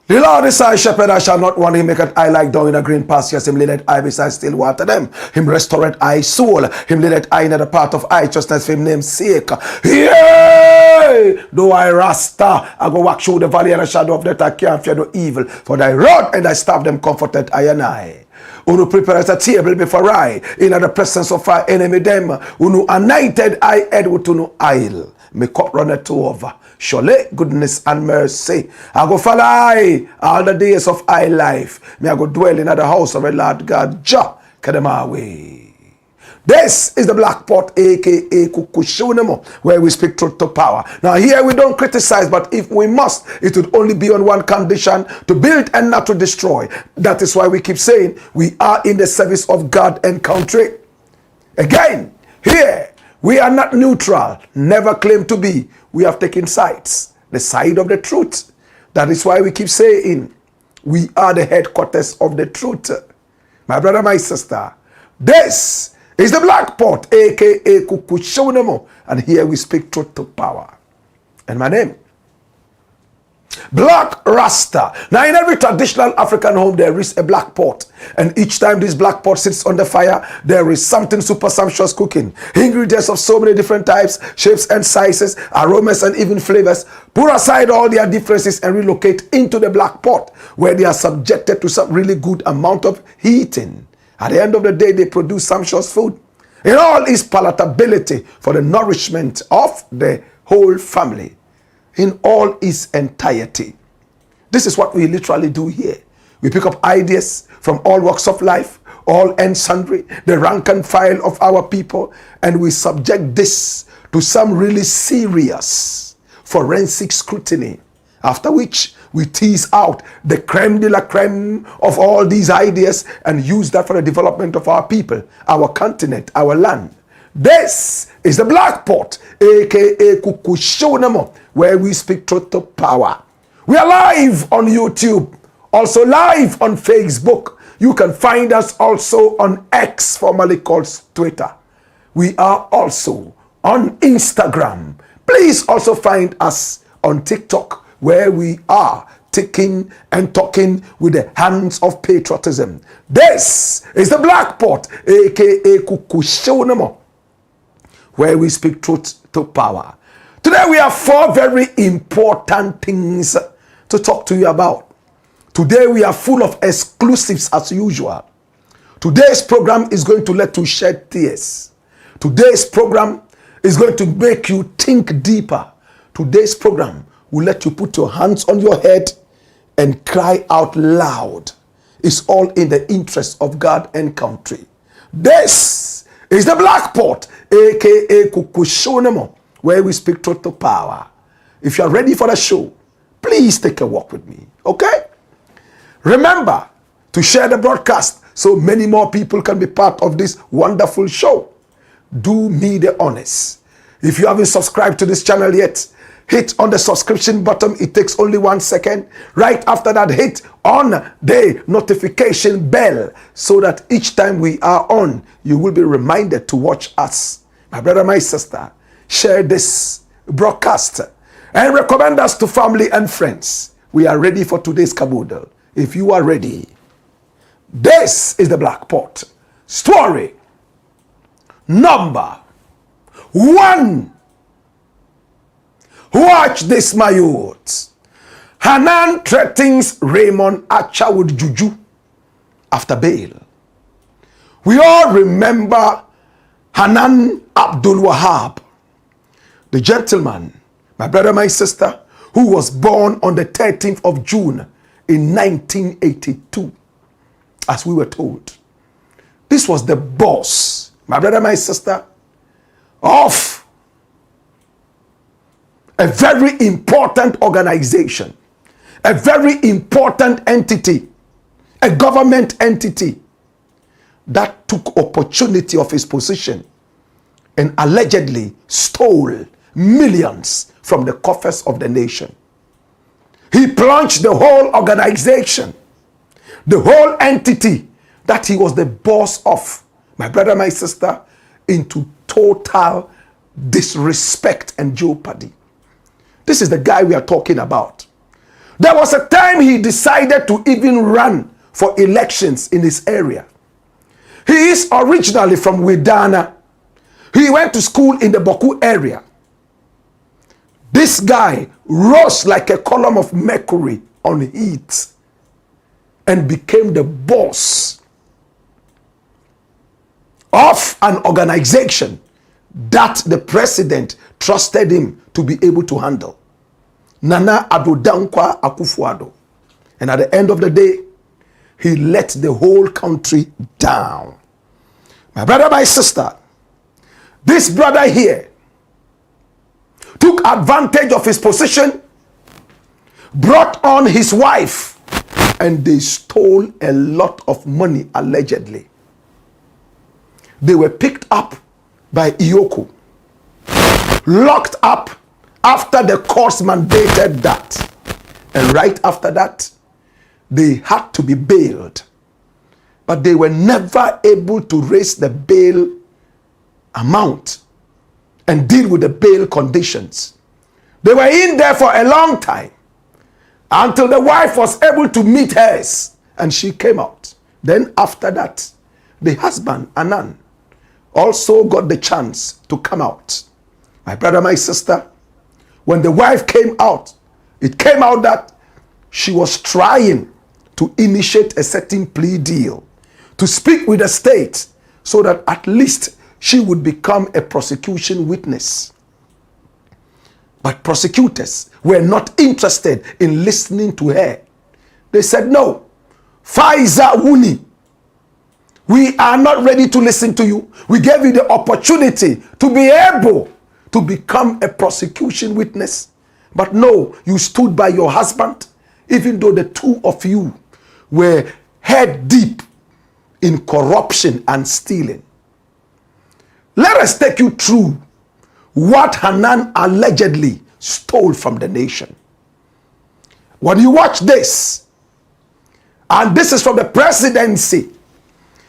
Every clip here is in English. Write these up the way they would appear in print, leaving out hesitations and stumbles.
The Lord is thy shepherd, I shall not want. Him maketh I like down in a green pastures. Him leadeth I beside still water them. Him restoreth I soul. Him leadeth I in the path of righteousness for him name's sake. Yea! Though I rasta, I go walk through the valley and the shadow of death, I can't fear no evil. For thy rod and thy staff them comforted I and I. Unu prepareth a table before I, in the presence of our enemy them. Unu anointed I head with unu oil. Me cup runneth over. Surely goodness and mercy I go follow I all the days of I life. Me I go dwell in the house of the Lord God. Jah Kedemawe. This is the Black Pot, aka Kukushunemo, where we speak truth to power. Now here we don't criticize, but if we must, it would only be on one condition: to build and not to destroy. That is why we keep saying we are in the service of God and country. Again, here we are not neutral, never claim to be. We have taken sides, the side of the truth. That is why we keep saying we are the headquarters of the truth. My brother, my sister, this is the Black Pot, aka Kukushunemo, and here we speak truth to power. And my name, Black Rasta. Now in every traditional African home there is a black pot, and each time this black pot sits on the fire there is something super sumptuous cooking. Ingredients of so many different types, shapes and sizes, aromas and even flavors. Put aside all their differences and relocate into the black pot, where they are subjected to some really good amount of heating. At the end of the day they produce sumptuous food in all its palatability for the nourishment of the whole family, in all its entirety. This is what we literally do here. We pick up ideas from all walks of life, all and sundry, the rank and file of our people, and we subject this to some really serious forensic scrutiny, after which we tease out the creme de la creme of all these ideas and use that for the development of our people, our continent, our land. This is the Black Pot, aka Kukushunemo, where we speak truth to power. We are live on YouTube, also live on Facebook. You can find us also on X, formerly called Twitter. We are also on Instagram. Please also find us on TikTok, where we are ticking and talking with the hands of patriotism. This is the Black Pot, aka Kukushunemo, where we speak truth to power. Today we have 4 very important things to talk to you about. Today we are full of exclusives as usual. Today's program is going to let you shed tears. Today's program is going to make you think deeper. Today's program will let you put your hands on your head and cry out loud. It's all in the interest of God and country. This is the Blakk Pot, aka Kukushonemo, where we speak truth to power. If you are ready for the show, please take a walk with me, okay? Remember to share the broadcast so many more people can be part of this wonderful show. Do me the honors. If you haven't subscribed to this channel yet, hit on the subscription button. It takes only 1 second. Right after that, hit on the notification bell so that each time we are on, you will be reminded to watch us. My brother, my sister, share this broadcast and recommend us to family and friends. We are ready for today's caboodle. If you are ready, this is the Blakk Pot. Story number 1. Watch this, my youths. HANAN threatens Raymond with JUJU after bail. We all remember Hanan Abdul Wahab, the gentleman, my brother, my sister, who was born on the 13th of June in 1982, as we were told. This was the boss, my brother, my sister, of a very important organization, a very important entity, a government entity that took opportunity of his position and allegedly stole millions from the coffers of the nation. He plunged the whole organization, the whole entity that he was the boss of, my brother, my sister, into total disrespect and jeopardy. This is the guy we are talking about. There was a time he decided to even run for elections in his area. He is originally from Wedana. He went to school in the Boku area. This guy rose like a column of mercury on heat and became the boss of an organization that the president trusted him to be able to handle. Nana Addo Dankwa Akufo-Addo. And at the end of the day, he let the whole country down. My brother, my sister, this brother here took advantage of his position, brought on his wife, and they stole a lot of money, allegedly. They were picked up by Iyoko, locked up after the courts mandated that. And right after that, they had to be bailed. But they were never able to raise the bail amount and deal with the bail conditions. They were in there for a long time until the wife was able to meet hers and she came out. Then after that, the husband, Hanan, also got the chance to come out. My brother, my sister, when the wife came out, it came out that she was trying to initiate a certain plea deal to speak with the state so that at least she would become a prosecution witness. But prosecutors were not interested in listening to her. They said, no, Faiza Wuni, we are not ready to listen to you. We gave you the opportunity to be able to become a prosecution witness. But no, you stood by your husband, even though the two of you were head deep in corruption and stealing. Let us take you through what Hanan allegedly stole from the nation. When you watch this, and this is from the presidency,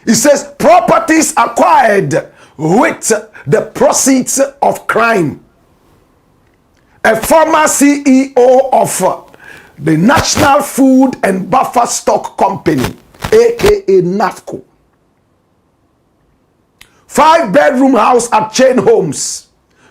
it says properties acquired with the proceeds of crime. A former CEO of the National Food and Buffer Stock Company, aka NAFCO. 5-bedroom house at Chain Homes,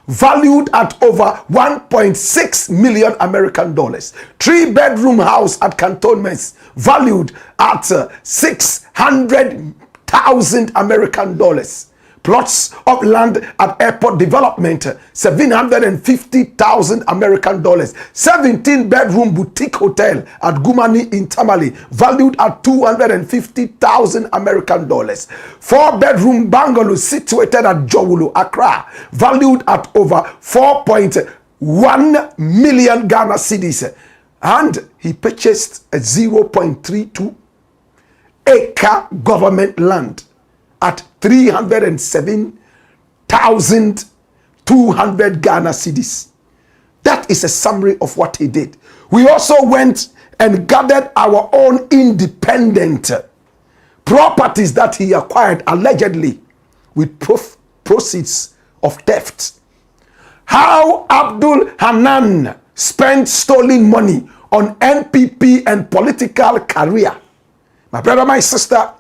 valued at over 1.6 million American dollars. 3-bedroom house at Cantonments, valued at 600,000 American dollars. plots of land at airport development, 750,000 American dollars, 17-bedroom boutique hotel at Gumani in Tamale, valued at 250,000 American dollars, 4-bedroom bungalow situated at Jowulu, Accra, valued at over 4.1 million Ghana cedis, and he purchased a 0.32 acre government land at 307,200 Ghana cedis. That is a summary of what he did. We also went and gathered our own independent properties that he acquired allegedly with proceeds of theft. How Abdul Hanan spent stolen money on NPP and political career. My brother, my sister,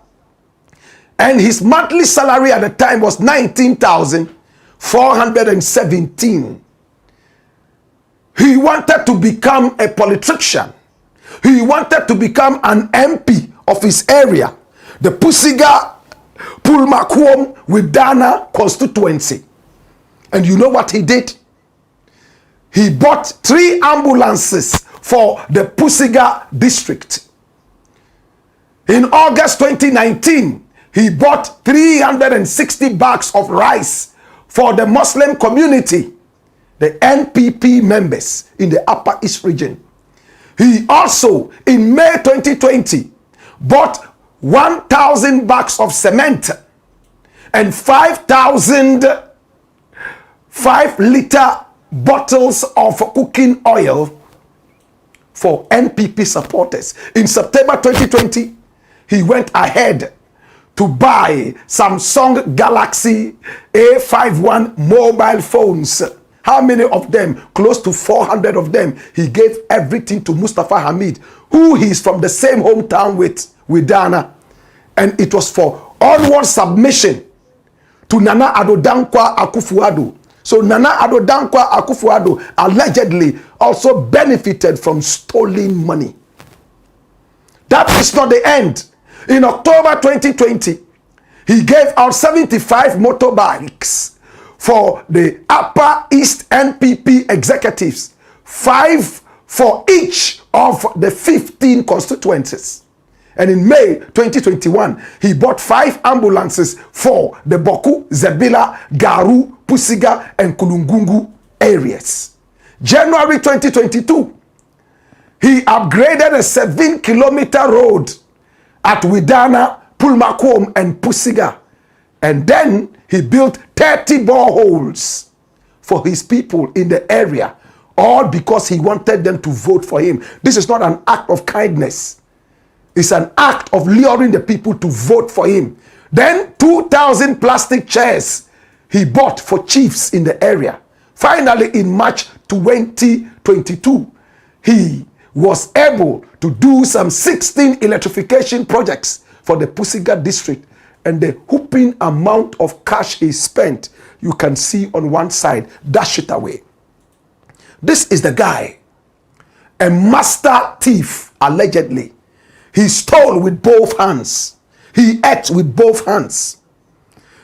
and his monthly salary at the time was 19,417. He wanted to become a politician. He wanted to become an MP of his area, the Pusiga Pulmakwom Widana constituency. And you know what he did? He bought 3 ambulances for the Pusiga district. In August 2019, he bought 360 bags of rice for the Muslim community, the NPP members in the Upper East region. He also, in May 2020, bought 1,000 bags of cement and 5,000 5-liter bottles of cooking oil for NPP supporters. In September 2020, he went ahead to buy Samsung Galaxy A51 mobile phones. How many of them? Close to 400 of them. He gave everything to Mustafa Hamid, who he's from the same hometown with Dana. And it was for onward submission to Nana Addo Dankwa Akufo-Addo. So Nana Addo Dankwa Akufo-Addo allegedly also benefited from stolen money. That is not the end. In October 2020, he gave out 75 motorbikes for the Upper East NPP executives, 5 for each of the 15 constituencies. And in May 2021, he bought 5 ambulances for the Boku, Zebila, Garu, Pusiga, and Kulungungu areas. January 2022, he upgraded a 7-kilometer road at Widana, Pulmakwom, and Pusiga. And then he built 30 boreholes for his people in the area, all because he wanted them to vote for him. This is not an act of kindness. It's an act of luring the people to vote for him. Then 2,000 plastic chairs he bought for chiefs in the area. Finally, in March 2022, he was able to do some 16 electrification projects for the Pusiga district, and the whooping amount of cash he spent, you can see on one side. Dash it away. This is the guy, a master thief, allegedly. He stole with both hands. He ate with both hands.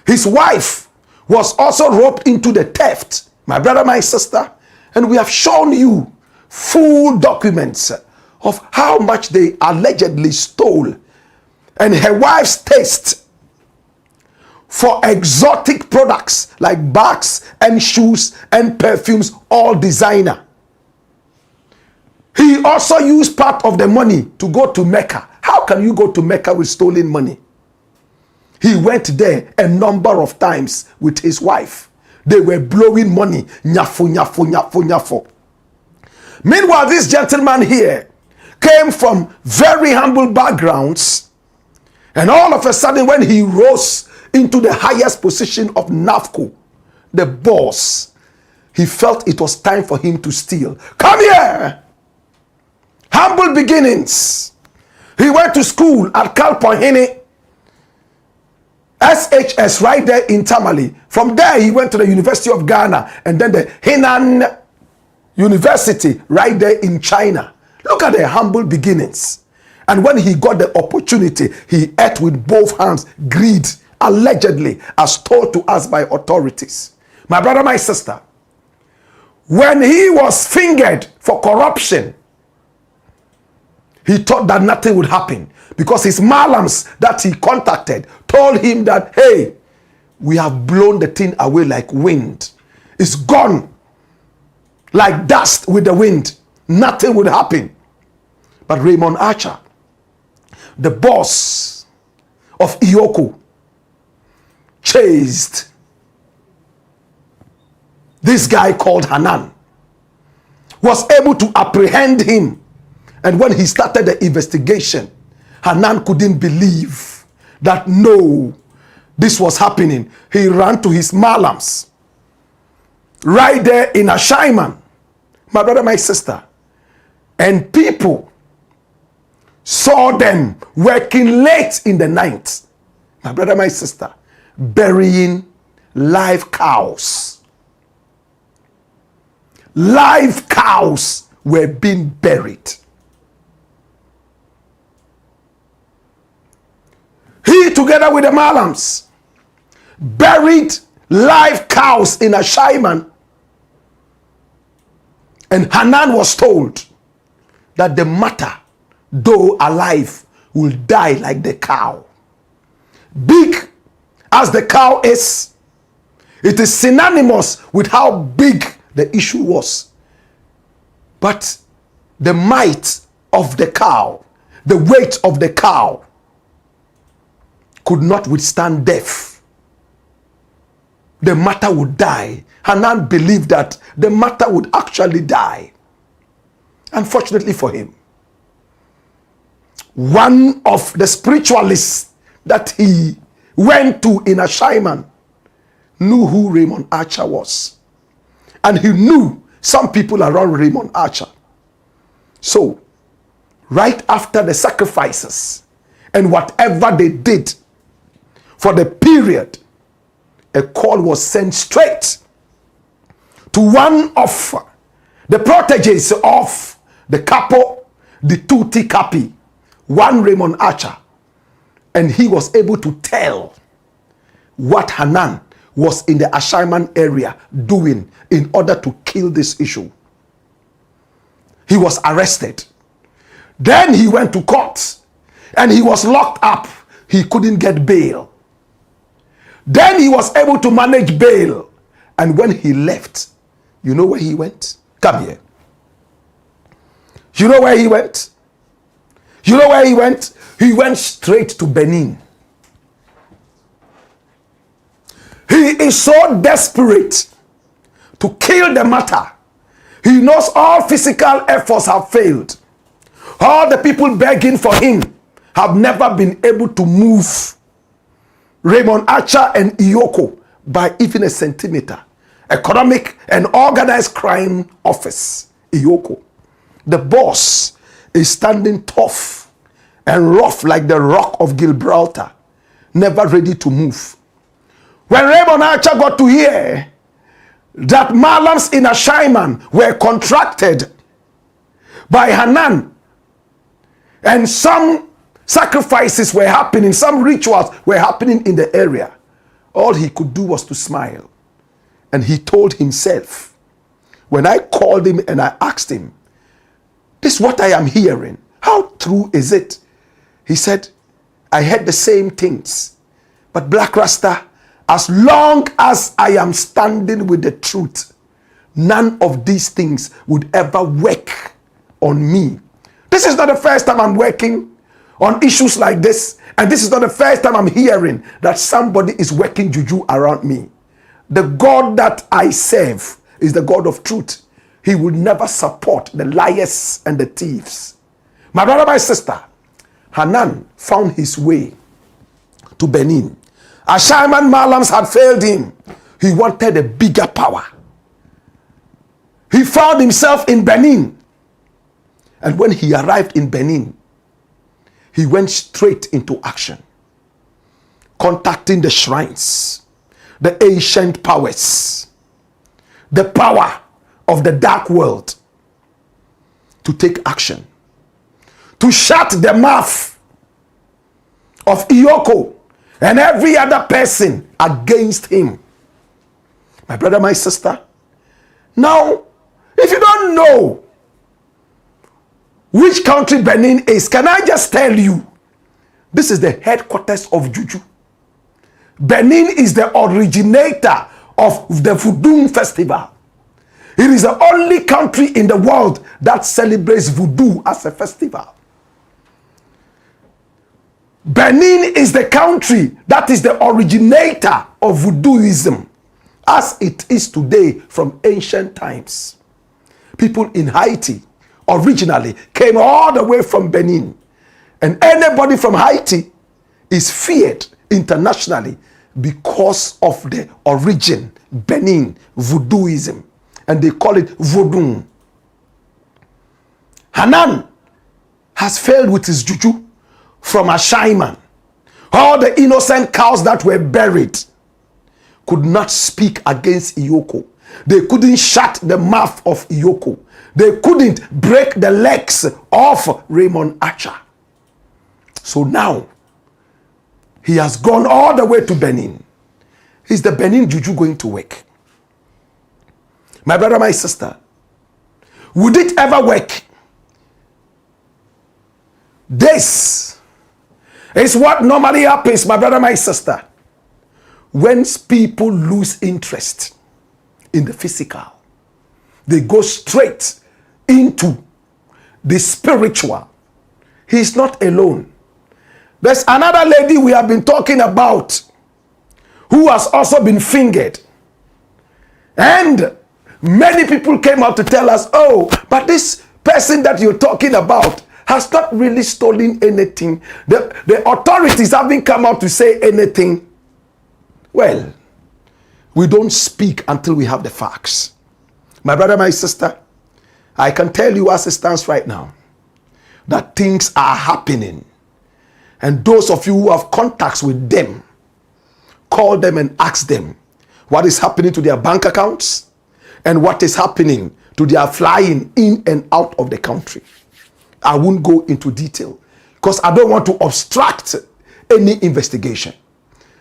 His wife was also roped into the theft, my brother, my sister, and we have shown you full documents of how much they allegedly stole, and her wife's taste for exotic products like bags and shoes and perfumes, all designer. He also used part of the money to go to Mecca. How can you go to Mecca with stolen money? He went there a number of times with his wife. They were blowing money. Nyafo, nyafo, nyafo, nyafo. Meanwhile, this gentleman here came from very humble backgrounds, and all of a sudden when he rose into the highest position of NAFCO, the boss, he felt it was time for him to steal. Come here! Humble beginnings. He went to school at Kalpohene, SHS, right there in Tamale. From there, he went to the University of Ghana, and then the HANAN University right there in China. Look at the humble beginnings. And when he got the opportunity, he ate with both hands, greed allegedly, as told to us by authorities. My brother, my sister, when he was fingered for corruption, he thought that nothing would happen because his malams that he contacted told him that, hey, we have blown the thing away like wind. It's gone like dust with the wind. Nothing would happen. But Raymond Archer, the boss of Iyoko, chased this guy called Hanan, was able to apprehend him. And when he started the investigation, Hanan couldn't believe that no, this was happening. He ran to his malams right there in Ashaiman, my brother, my sister. And people saw them working late in the night, my brother, my sister, burying live cows. Live cows were being buried. He, together with the malams, buried live cows in Ashaiman. And Hanan was told that the matter, though alive, will die like the cow. Big as the cow is, it is synonymous with how big the issue was. But the might of the cow, the weight of the cow, could not withstand death. The matter would die. Hanan believed that the matter would actually die. Unfortunately for him, one of the spiritualists that he went to in Ashaiman knew who Raymond Archer was. And he knew some people around Raymond Archer. So, right after the sacrifices and whatever they did for the period, a call was sent straight to one of the proteges of the capo, the Tuti Capi, one Raymond Archer. And he was able to tell what Hanan was in the Ashaiman area doing in order to kill this issue. He was arrested. Then he went to court and he was locked up. He couldn't get bail. Then he was able to manage bail. And when he left, you know where he went? Come here. You know where he went? You know where he went? He went straight to Benin. He is so desperate to kill the matter. He knows all physical efforts have failed. All the people begging for him have never been able to move Raymond Archer and Iyoko by even a centimeter. Economic and organized crime office, Iyoko. The boss is standing tough and rough like the rock of Gibraltar, never ready to move. When Raymond Archer got to hear that malams in Ashaiman were contracted by Hanan, and some sacrifices were happening, some rituals were happening in the area, all he could do was to smile. And he told himself, when I called him and I asked him, this is what I am hearing, how true is it? He said, I heard the same things, but Blakk Rasta, as long as I am standing with the truth, none of these things would ever work on me. This is not the first time I'm working on issues like this, and this is not the first time I'm hearing that somebody is working juju around me. The God that I serve is the God of truth. He will never support the liars and the thieves. My brother, my sister, Hanan found his way to Benin. Ashaiman malams had failed him. He wanted a bigger power. He found himself in Benin. And when he arrived in Benin, he went straight into action, contacting the shrines, the ancient powers, the power of the dark world, to take action, to shut the mouth of Iyoko and every other person against him. My brother, my sister, now, if you don't know which country Benin is, can I just tell you, this is the headquarters of JUJU. Benin is the originator of the Voodoo festival. It is the only country in the world that celebrates Voodoo as a festival. Benin is the country that is the originator of Voodooism as it is today from ancient times. People in Haiti originally came all the way from Benin. And anybody from Haiti is feared internationally because of the origin, Benin, Voodooism. And they call it Vodun. HANAN has failed with his juju from a shaman. All the innocent cows that were buried could not speak against Iyoko. They couldn't shut the mouth of Iyoko. They couldn't break the legs of Raymond Archer. So now, he has gone all the way to Benin. Is the Benin juju going to work? My brother, my sister, would it ever work? This is what normally happens, my brother, my sister, when people lose interest in the physical. They go straight into the spiritual. He's not alone. There's another lady we have been talking about who has also been fingered. And many people came out to tell us, oh, but this person that you're talking about has not really stolen anything. The authorities haven't come out to say anything. Well, we don't speak until we have the facts. My brother, my sister, I can tell you as it stands right now that things are happening. And those of you who have contacts with them, call them and ask them what is happening to their bank accounts and what is happening to their flying in and out of the country. I won't go into detail because I don't want to obstruct any investigation.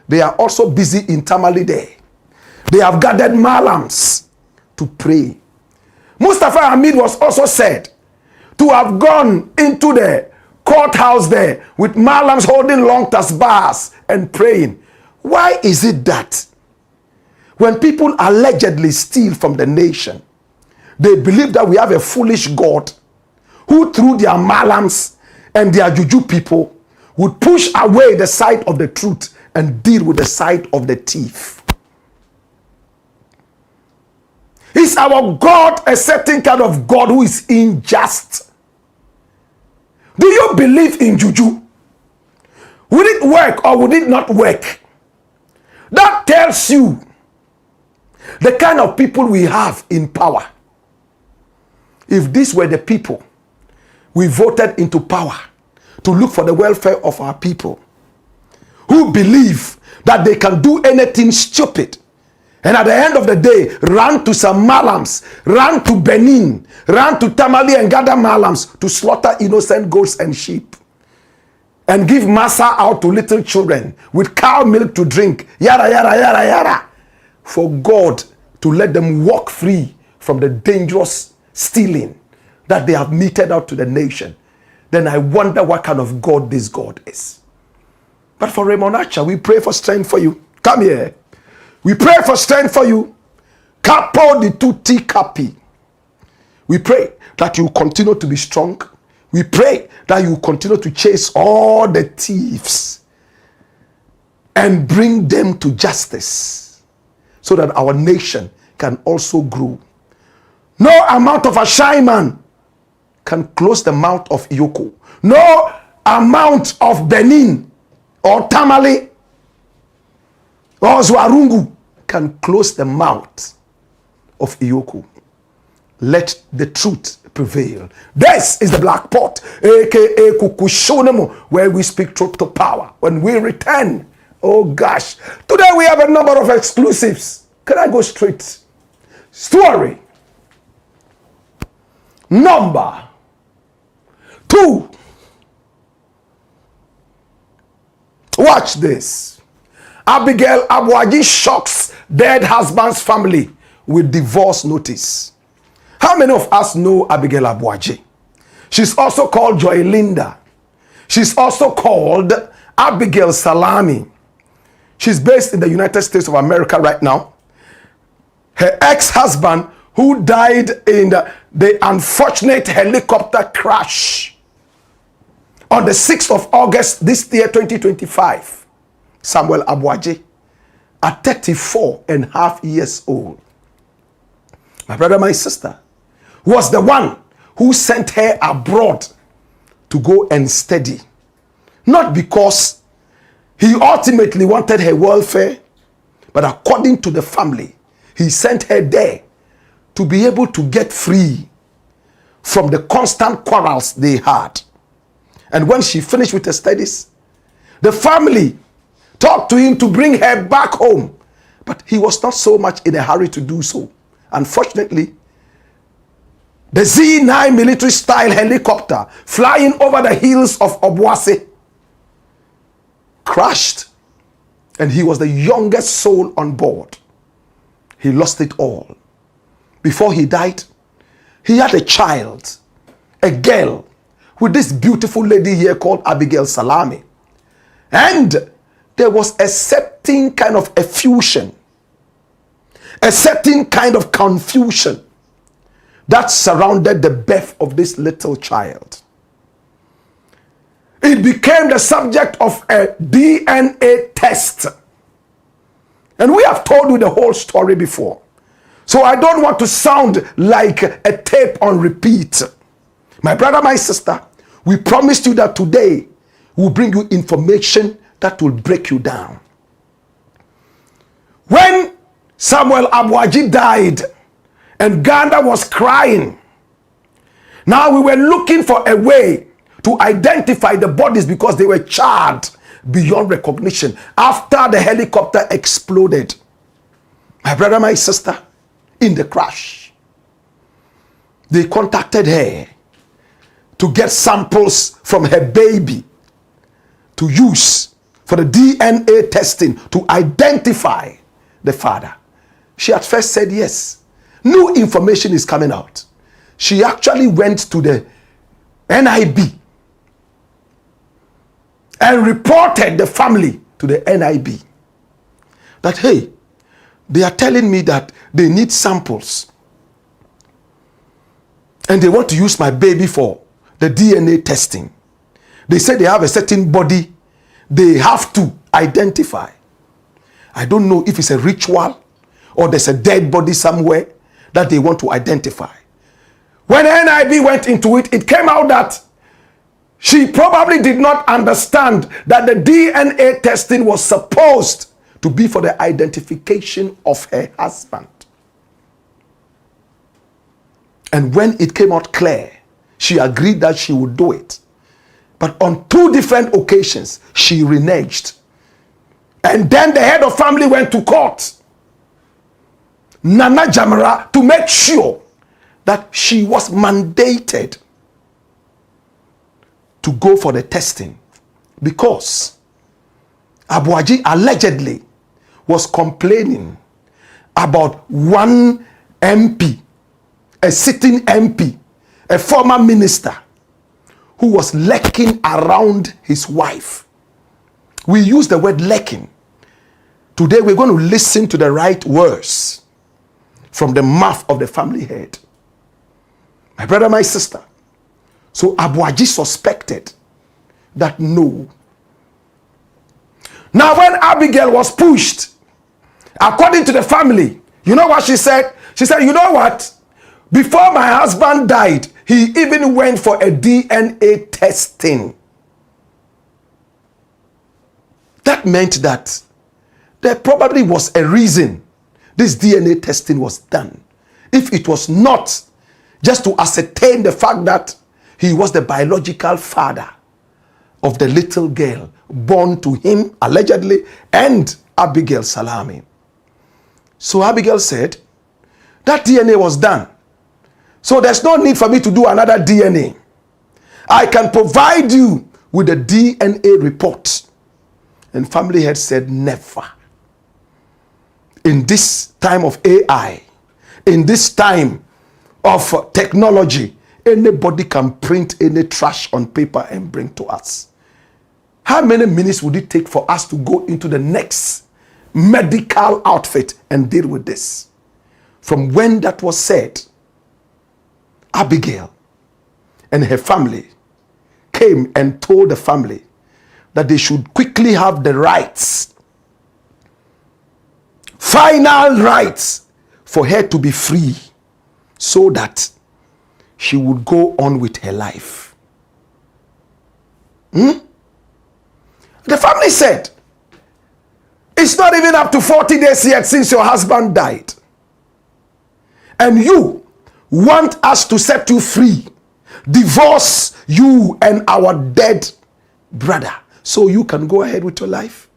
They are also busy in Tamale there. They have gathered malams to pray. Mustafa Hamid was also said to have gone into the courthouse there with malams holding long tasbahs and praying. Why is it that when people allegedly steal from the nation, they believe that we have a foolish God who through their malams and their juju people would push away the side of the truth and deal with the side of the thief? Is our God a certain kind of God who is unjust? Do you believe in juju? Would it work or would it not work? That tells you the kind of people we have in power. If these were the people we voted into power to look for the welfare of our people, who believe that they can do anything stupid, and at the end of the day, run to some malams, run to Benin, run to Tamale and gather malams to slaughter innocent goats and sheep, and give masa out to little children with cow milk to drink, yada, yada, yada, yada, for God to let them walk free from the dangerous stealing that they have meted out to the nation, then I wonder what kind of God this God is. But for Raymond Archer, we pray for strength for you. Come here. We pray for strength for you. Capo di tutti capi. We pray that you continue to be strong. We pray that you continue to chase all the thieves and bring them to justice so that our nation can also grow. No amount of a shaman can close the mouth of Iyoko. No amount of Benin or Tamale or Zwarungu can close the mouth of Iyoko. Let the truth prevail. This is the Black Pot, aka Kukushonemo, where we speak truth to power. When we return, oh gosh, today we have a number of exclusives. Can I go straight? Story number 2. Watch this. Abigail ABOAGYE shocks dead husband's family with divorce notice. How many of us know Abigail ABOAGYE? She's also called Joy Linda. She's also called Abigail Salami. She's based in the United States of America right now. Her ex-husband, who died in the unfortunate helicopter crash on the 6th of August this year, 2025, Samuel ABOAGYE, at 34.5 years old. My brother, my sister, was the one who sent her abroad to go and study. Not because he ultimately wanted her welfare, but according to the family, he sent her there to be able to get free from the constant quarrels they had. And when she finished with her studies, the family talked to him to bring her back home. But he was not so much in a hurry to do so. Unfortunately, the Z9 military-style helicopter flying over the hills of Obuasi crashed, and he was the youngest soul on board. He lost it all. Before he died, he had a child, a girl, with this beautiful lady here called Abigail Salami. And there was a certain kind of effusion, a certain kind of confusion that surrounded the birth of this little child. It became the subject of a DNA test. And we have told you the whole story before. So I don't want to sound like a tape on repeat. My brother, my sister, we promised you that today we'll bring you information that will break you down. When Samuel ABOAGYE died and Ghana was crying, now we were looking for a way to identify the bodies because they were charred beyond recognition after the helicopter exploded. My brother, my sister, in the crash, they contacted her to get samples from her baby to use for the DNA testing to identify the father. She at first said yes. New information is coming out. She actually went to the NIB and reported the family to the NIB that, hey, they are telling me that they need samples and they want to use my baby for the DNA testing. They said they have a certain body they have to identify. I don't know if it's a ritual or there's a dead body somewhere that they want to identify. When NIB went into it, it came out that she probably did not understand that the DNA testing was supposed to be for the identification of her husband. And when it came out clear, she agreed that she would do it. But on 2 different occasions, she reneged. And then the head of family went to court, Nana Jamara, to make sure that she was mandated to go for the testing, because ABOAGYE allegedly was complaining about one MP, a sitting MP, a former minister, who was lurking around his wife. We use the word lurking. Today we're going to listen to the right words from the mouth of the family head. My brother, my sister. So ABOAGYE suspected that no. Now when Abigail was pushed, according to the family, you know what she said? She said, you know what? Before my husband died, he even went for a DNA testing. That meant that there probably was a reason this DNA testing was done. If it was not just to ascertain the fact that he was the biological father of the little girl born to him, allegedly, and Abigail Salami. So Abigail said, that DNA was done. So there's no need for me to do another DNA. I can provide you with a DNA report. And family head said, never. in this time of AI, in this time of technology, anybody can print any trash on paper and bring to us. How many minutes would it take for us to go into the next medical outfit and deal with this? From when that was said, Abigail and her family came and told the family that they should quickly have the rights, final rights, for her to be free so that she would go on with her life. The family said, it's not even up to 40 days yet since your husband died. And you want us to set you free, divorce you and our dead brother, so you can go ahead with your life?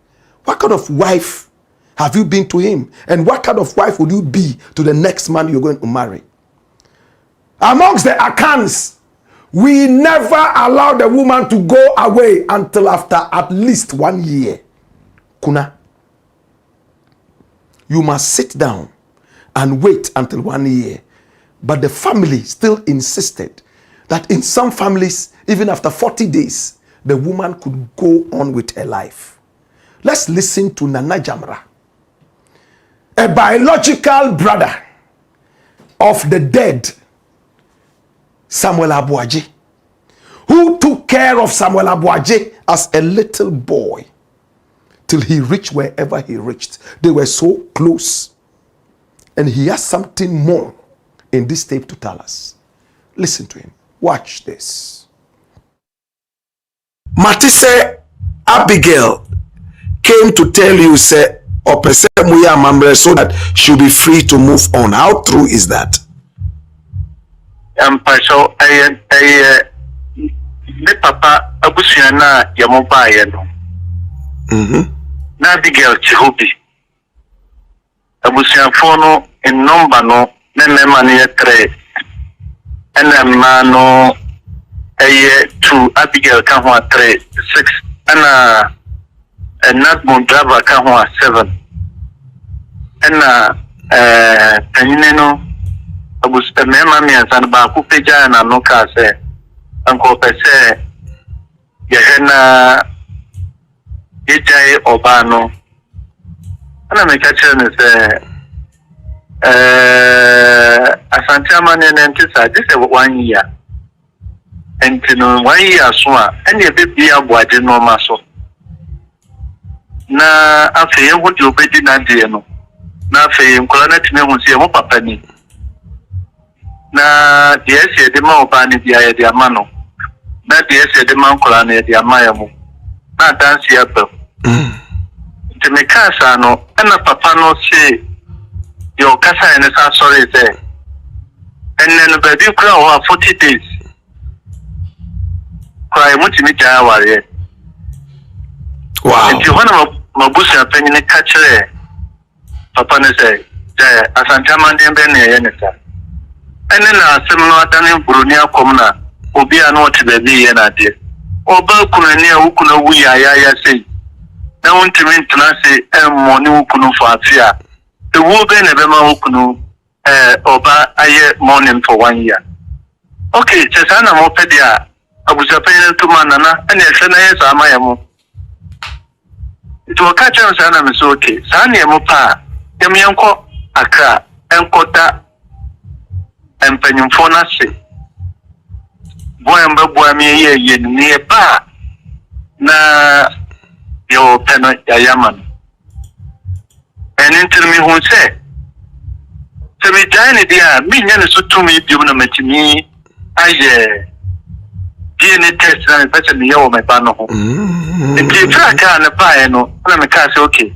What kind of wife have you been to him? And what kind of wife would you be to the next man you're going to marry? Amongst the Akans, we never allow the woman to go away until after at least 1 year. Kuna, you must sit down and wait until 1 year. But the family still insisted that in some families, even after 40 days, the woman could go on with her life. Let's listen to Nana Jamra, a biological brother of the dead Samuel Aboagye, who took care of Samuel Aboagye as a little boy till he reached wherever he reached. They were so close. And he has something more in this tape to tell us. Listen to him. Watch this. Matisse Abigail came to tell you, say, so that she'll be free to move on. How true is that? So me papa abusuana ya mobaye no. Na Abigail Chihobi. Abusuafo no in number no na mema ne 3. Ena ma no 2, Abigail ka ho 3, 6. Ena Nadmon driver ka ho 7. Ena tanyine no abusta mema mi ansan ba ku peja na no ka se anko pese yehena ejai obano ana me ka chere ne se asante amane ne ntisa this is 1 year and no 1 year so a ene be bia boade no ma so na afi ye wodi obedi na de no na afi nkola na time hu se mo papa ni na DS de ma obani bia de amano na DS de ma nkola na de amaya mo na dance ya be te me kasa no na papa no se yo kasa ene sa sorry say enne no baby kura o 40 days kwa mutimi ja ware wow nti hona mabusu apanyi ne kachere papa ne say ja asante amande be ne ye ne sa ene na asem no adane buruni akom na obi anu ote baby ye na de oba kuna ne awukuna wuya ya sei na wontimi ntena se emmo ne wukunu fo afia the wo be ne be ma wukunu oba aye morning for 1 year. Okay, chesa na mo pedia abujapen to manana ene se na yes amaya mo to ka chan sa na me so okay sa na mo pa yem yenko aka enkota empanyimfo na se boy mba boy me ye ni pa na yo peno ya yaman and until me who say to me tiny dear me nyane so to me bi na matimi aye DNA test na better me yo me ba no ho nti track na pa no na me ka say okay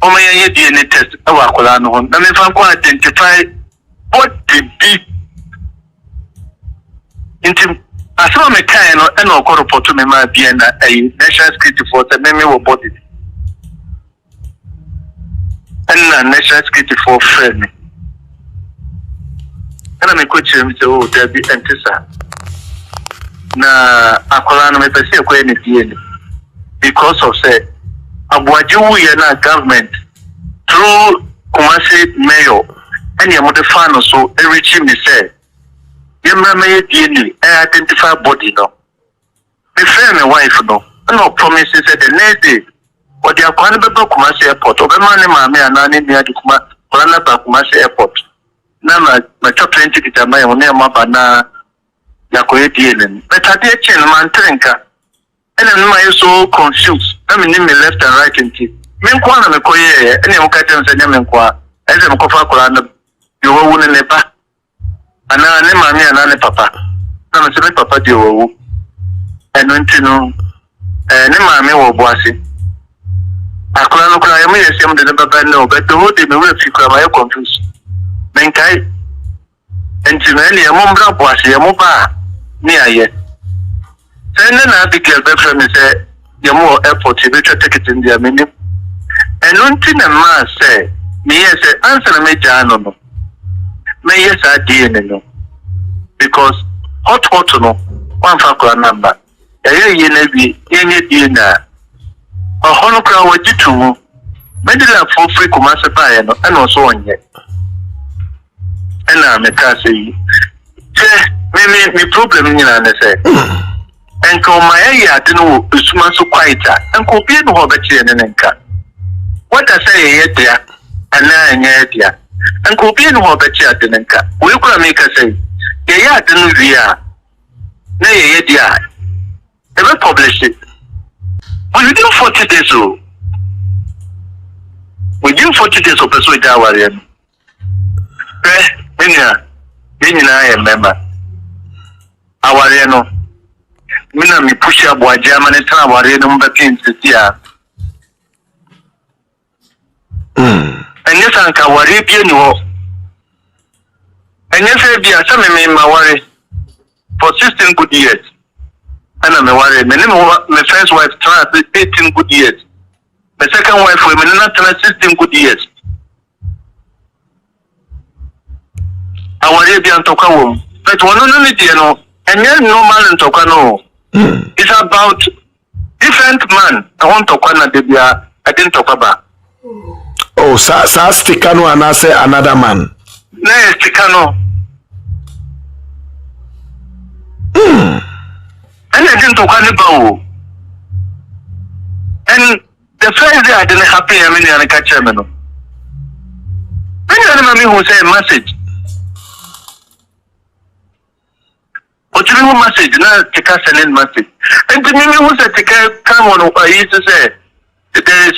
o me ye DNA test awa akola no ho na me fa ko identify what the be nti asema me kan no e na okọ report me ma bia na national security force me wo body and national security for friend and me coach him say oh there be entisa na akola no me pese ekọ ni die because of say Aboagye wu ye na government through Kumasi mayor and your mother fan so every team is said you may DNA identify body no the friend and wife no promises at the next day or they are going to Kumasi airport or the money mammy and nanny near the Kumasi airport now my top 20 tickets my own name up and Yakoye DNA but I did change man trenka and I'm so confused I mean me left and right in tea Menkwana me koye ene mukate nsenya menkwa eze mkofa kulana yowo wune neba ana ne mami ana ne papa na me sebe papa di yowo eno ntino ne mami wo boase akula no kula yemu yesem de baba no but the whole day me we fikura ma confused menkai ntino ene yemu mbra boase yemu ba ni aye sene na Abigail be from me say yemu airport be ticket in there menu and until the man say, me yes, answer me jano no. Me yes, I did no. Because hot no, one factor number. Ye nebi, ye dina. A honokra wa jitu. Medila for free kumasa pa no, and also on ye. And I me kasi. Me problem ni na say. And ko my ya tinu usuma so quieter. And ko bi no hobechi nenenka. What I say yet there, and now yet there, and could be no more better at the Nenka. We could make us say, the yard didn't via nay yet there. Never publish it. Within 40 days, so within 40 days of persuade our end. I remember our reno. Mina me push up what German and our reno between the year. And yes, Anka worry be no. And yes, be a summer me my worry for 16 good years. And I'm a worry. My first wife tried 18 good years. My second wife women not 16 good years. I worry be on Toka. But one only you know, and yet no man in Toka no. It's about different man. I want to corner the I didn't talk about. Oh, Stikano and I say another man. No, Stikano. And I didn't talk about. And the first day I didn't happy I mean I catch him. When you who say a message. But you know message, not take us an message. And the name who said come on I used to say there is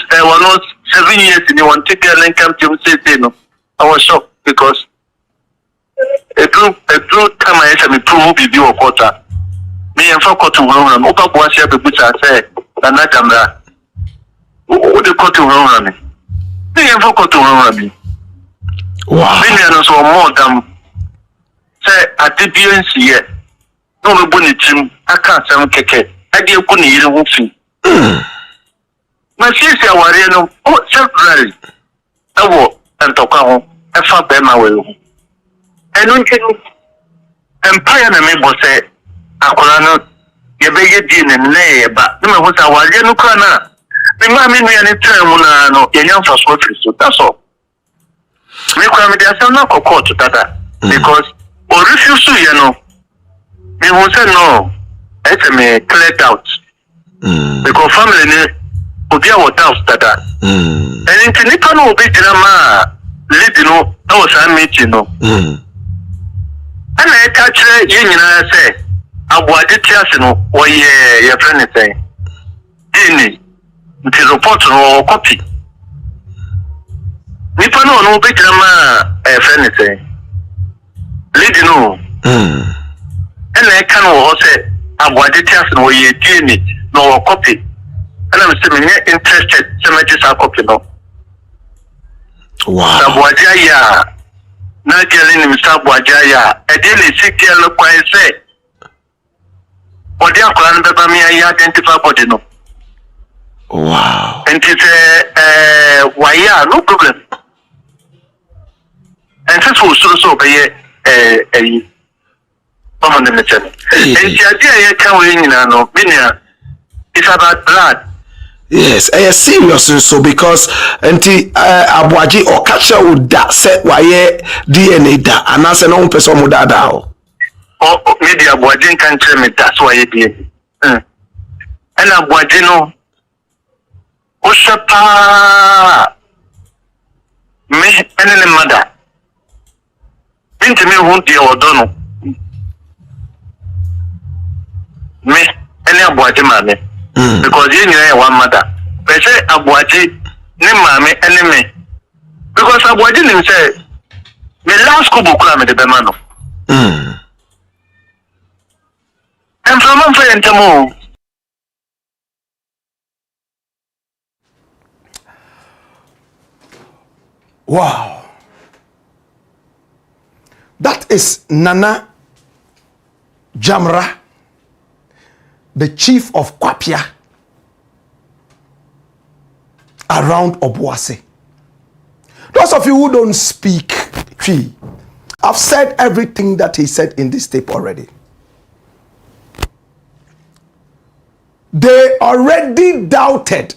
7 years in you want to take and come to say no. I was shocked because a true time I said me prove be or quarter. Me and for quarter run over was here the butcher said that camera. Who the quarter run me? Me and for quarter run me. Wow. Me and so more than say at the BNC here. No me bunny team I can't say keke. I didn't go near the my sister was no separately. I will and talk home. I found them away. And when you empire me was say, I could you beg din and lay, but no was our Yanukana. The mammy and term no young for so that's all. Me come there some not caught to that because or refuse to you know. Me who say no, it's me cleared out. Because family obi a wota stada and nti nipa no obi gina ma lead no na wo san meeting no ana e ka kire ye nyina se aboagye tiase no wo ye friend say ini nti report no copy nipa no obi gina ma friend say lead no ana e ka no wo say aboagye tiase no wo ye ini no copy. And I'm still interested to make this a copy no. Wow. Sabuajaya. Not telling him Sabuajaya. A daily sick girl quite say. Or they are calling the me identify body no. Wow. And it's why no problem. And this was so be a common mission. And the idea you can win no it's about blood. Yes, serious so because anti aboagye or catch would that set why DNA da and answer no person would that oh maybe aboagye can tell me that's why you did and aboagye no oshapa me and mother into me won't be odono me and aboagye mame because you know one mother. But say aboagye ne mame enemy. Because aboagye nim say me last school book na me de be ma no. And from am for entamo. Wow. That is Nana Jamra, the chief of Kwapia around Obuasi. Those of you who don't speak Twi, I've said everything that he said in this tape already. They already doubted,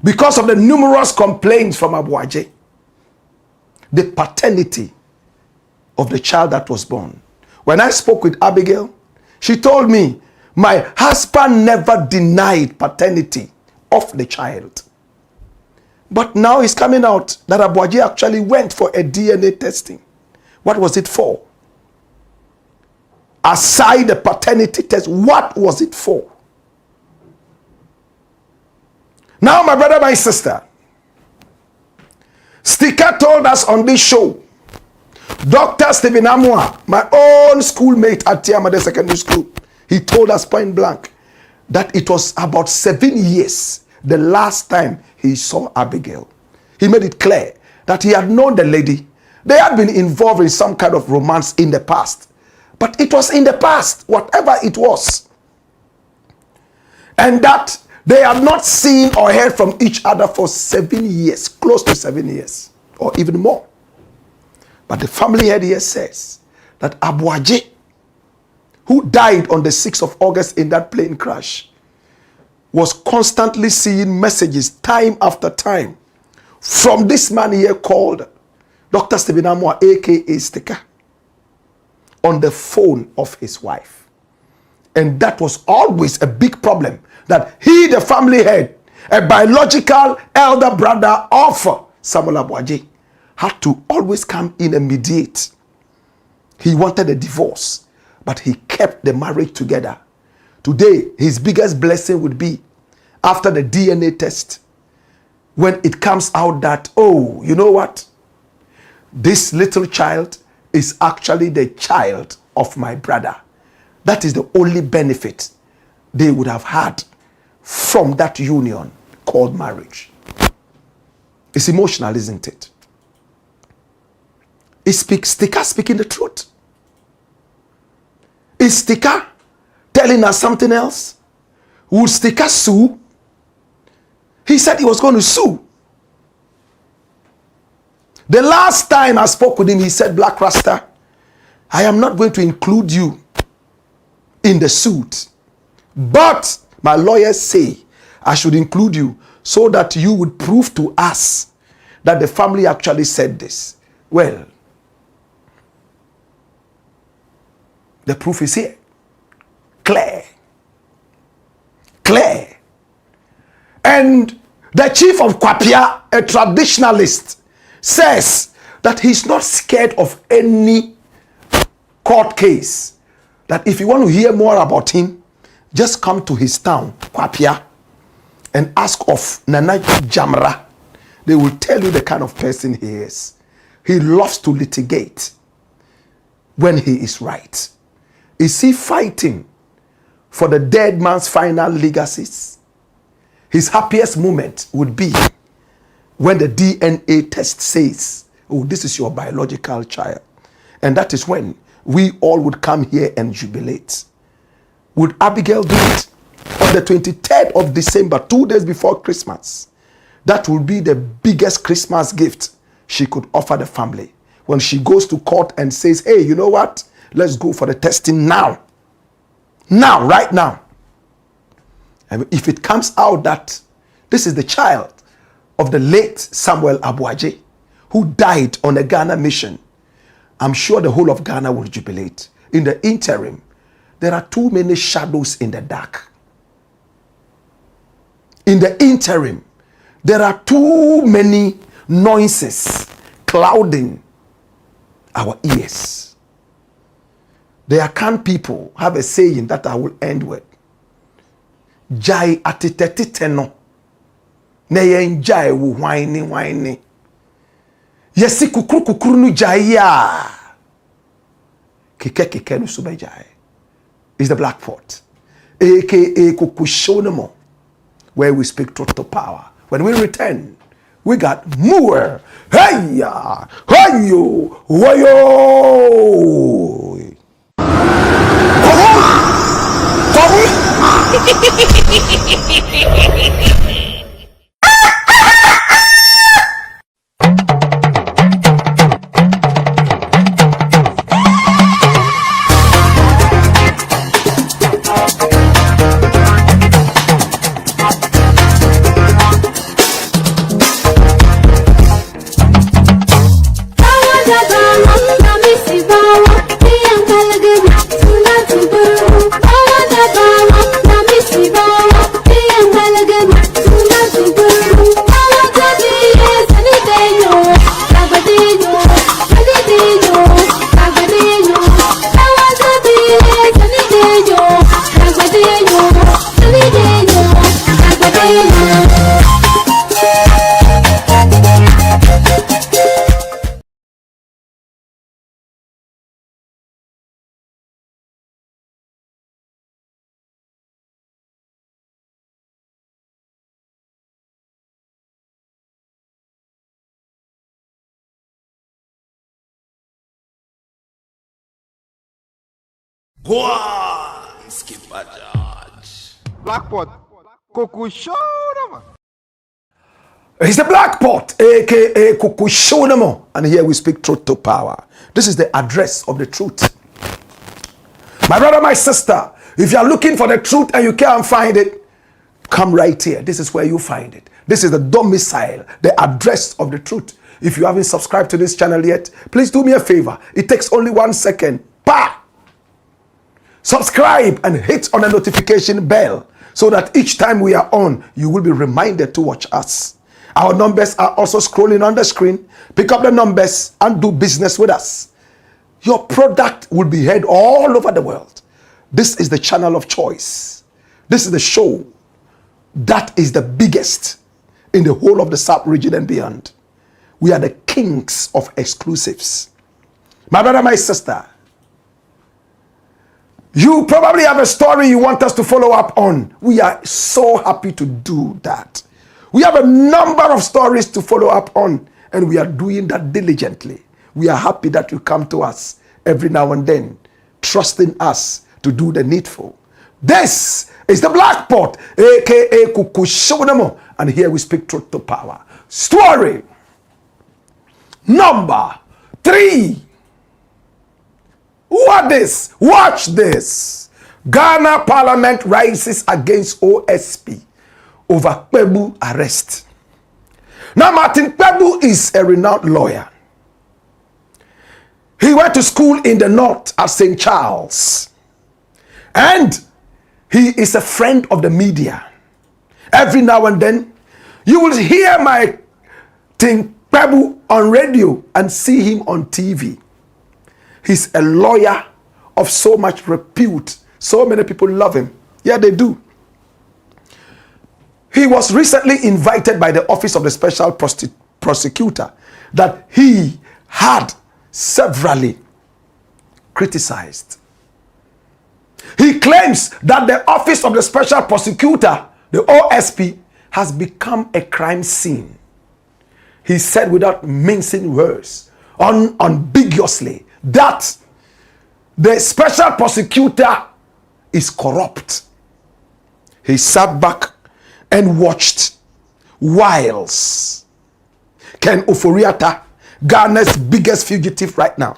because of the numerous complaints from Aboagye, the paternity of the child that was born. When I spoke with Abigail, she told me, my husband never denied paternity of the child. But now it's coming out that Aboagye actually went for a DNA testing. What was it for? Aside the paternity test, what was it for? Now, my brother, my sister, Sticker told us on this show, Dr. Stephen Amwa, my own schoolmate at Tiamade Secondary School, he told us point blank that it was about 7 years the last time he saw Abigail. He made it clear that he had known the lady. They had been involved in some kind of romance in the past. But it was in the past, whatever it was. And that they had not seen or heard from each other for 7 years, close to 7 years, or even more. But the family head here says that Aboagye, who died on the 6th of August in that plane crash, was constantly seeing messages time after time from this man here called Dr. Stephen Amwa, aka Sticker, on the phone of his wife. And that was always a big problem, that he, the family head, a biological elder brother of Samuel Aboagye, had to always come in and mediate. He wanted a divorce, but he kept the marriage together. Today, his biggest blessing would be after the DNA test, when it comes out that, oh, you know what? This little child is actually the child of my brother. That is the only benefit they would have had from that union called marriage. It's emotional, isn't it? Is Sticker speaking the truth? Is Sticker telling us something else? Would Sticker sue? He said he was going to sue. The last time I spoke with him, he said, Black Rasta, I am not going to include you in the suit. But my lawyers say I should include you so that you would prove to us that the family actually said this. Well, the proof is here. Clear. Clear. And the chief of Kwapia, a traditionalist, says that he's not scared of any court case. That if you want to hear more about him, just come to his town, Kwapia, and ask of Nana Jamra. They will tell you the kind of person he is. He loves to litigate when he is right. Is he fighting for the dead man's final legacies? His happiest moment would be when the DNA test says, oh, this is your biological child. And that is when we all would come here and jubilate. Would Abigail do it? On the 23rd of December, 2 days before Christmas, that will be the biggest Christmas gift she could offer the family. When she goes to court and says, hey, you know what? Let's go for the testing now. Now, right now. And if it comes out that This is the child of the late Samuel ABOAGYE, who died on a Ghana mission. I'm sure the whole of Ghana will jubilate. In the interim, there are too many shadows in the dark. In the interim, there are too many noises clouding our ears. The Akan people have a saying that I will end with. Jai atitetiteno. Neyen jai wu whiny. Yesi kukuru nu jai ya. Kike nu sube jai. Is the Blakk Pot. AKA Kukushonemo. Where we speak truth to power. When we return, we got more. Hey ya, hey yo, wayo. Blakk Pot. Kukushonamo. It's the Blakk Pot, aka Kukushonamo. And here we speak truth to power. This is the address of the truth. My brother, my sister, if you are looking for the truth and you can't find it, come right here. This is where you find it. This is the domicile, the address of the truth. If you haven't subscribed to this channel yet, please do me a favor. It takes only 1 second. Pa! Subscribe and hit on the notification bell so that each time we are on, you will be reminded to watch us. Our numbers are also scrolling on the screen. Pick up the numbers and do business with us. Your product will be heard all over the world. This is the channel of choice. This is the show that is the biggest in the whole of the South region and beyond. We are the kings of exclusives. My brother, my sister, you probably have a story you want us to follow up on. We are so happy to do that. We have a number of stories to follow up on, and we are doing that diligently. We are happy that you come to us every now and then, trusting us to do the needful. This is the Blakk Pot, aka Kukushonamo, and here we speak truth to power. Story number 3. Watch this. Ghana Parliament rises against OSP over KPEBU arrest. Now, Martin KPEBU is a renowned lawyer. He went to school in the north at St. Charles. And he is a friend of the media. Every now and then, you will hear my KPEBU on radio and see him on TV. He's a lawyer of so much repute. So many people love him. Yeah, they do. He was recently invited by the Office of the Special Prosecutor that he had severally criticized. He claims that the Office of the Special Prosecutor, the OSP, has become a crime scene. He said without mincing words, unambiguously, that the Special Prosecutor is corrupt. He sat back and watched whilst Ken Oforiatta, Ghana's biggest fugitive right now,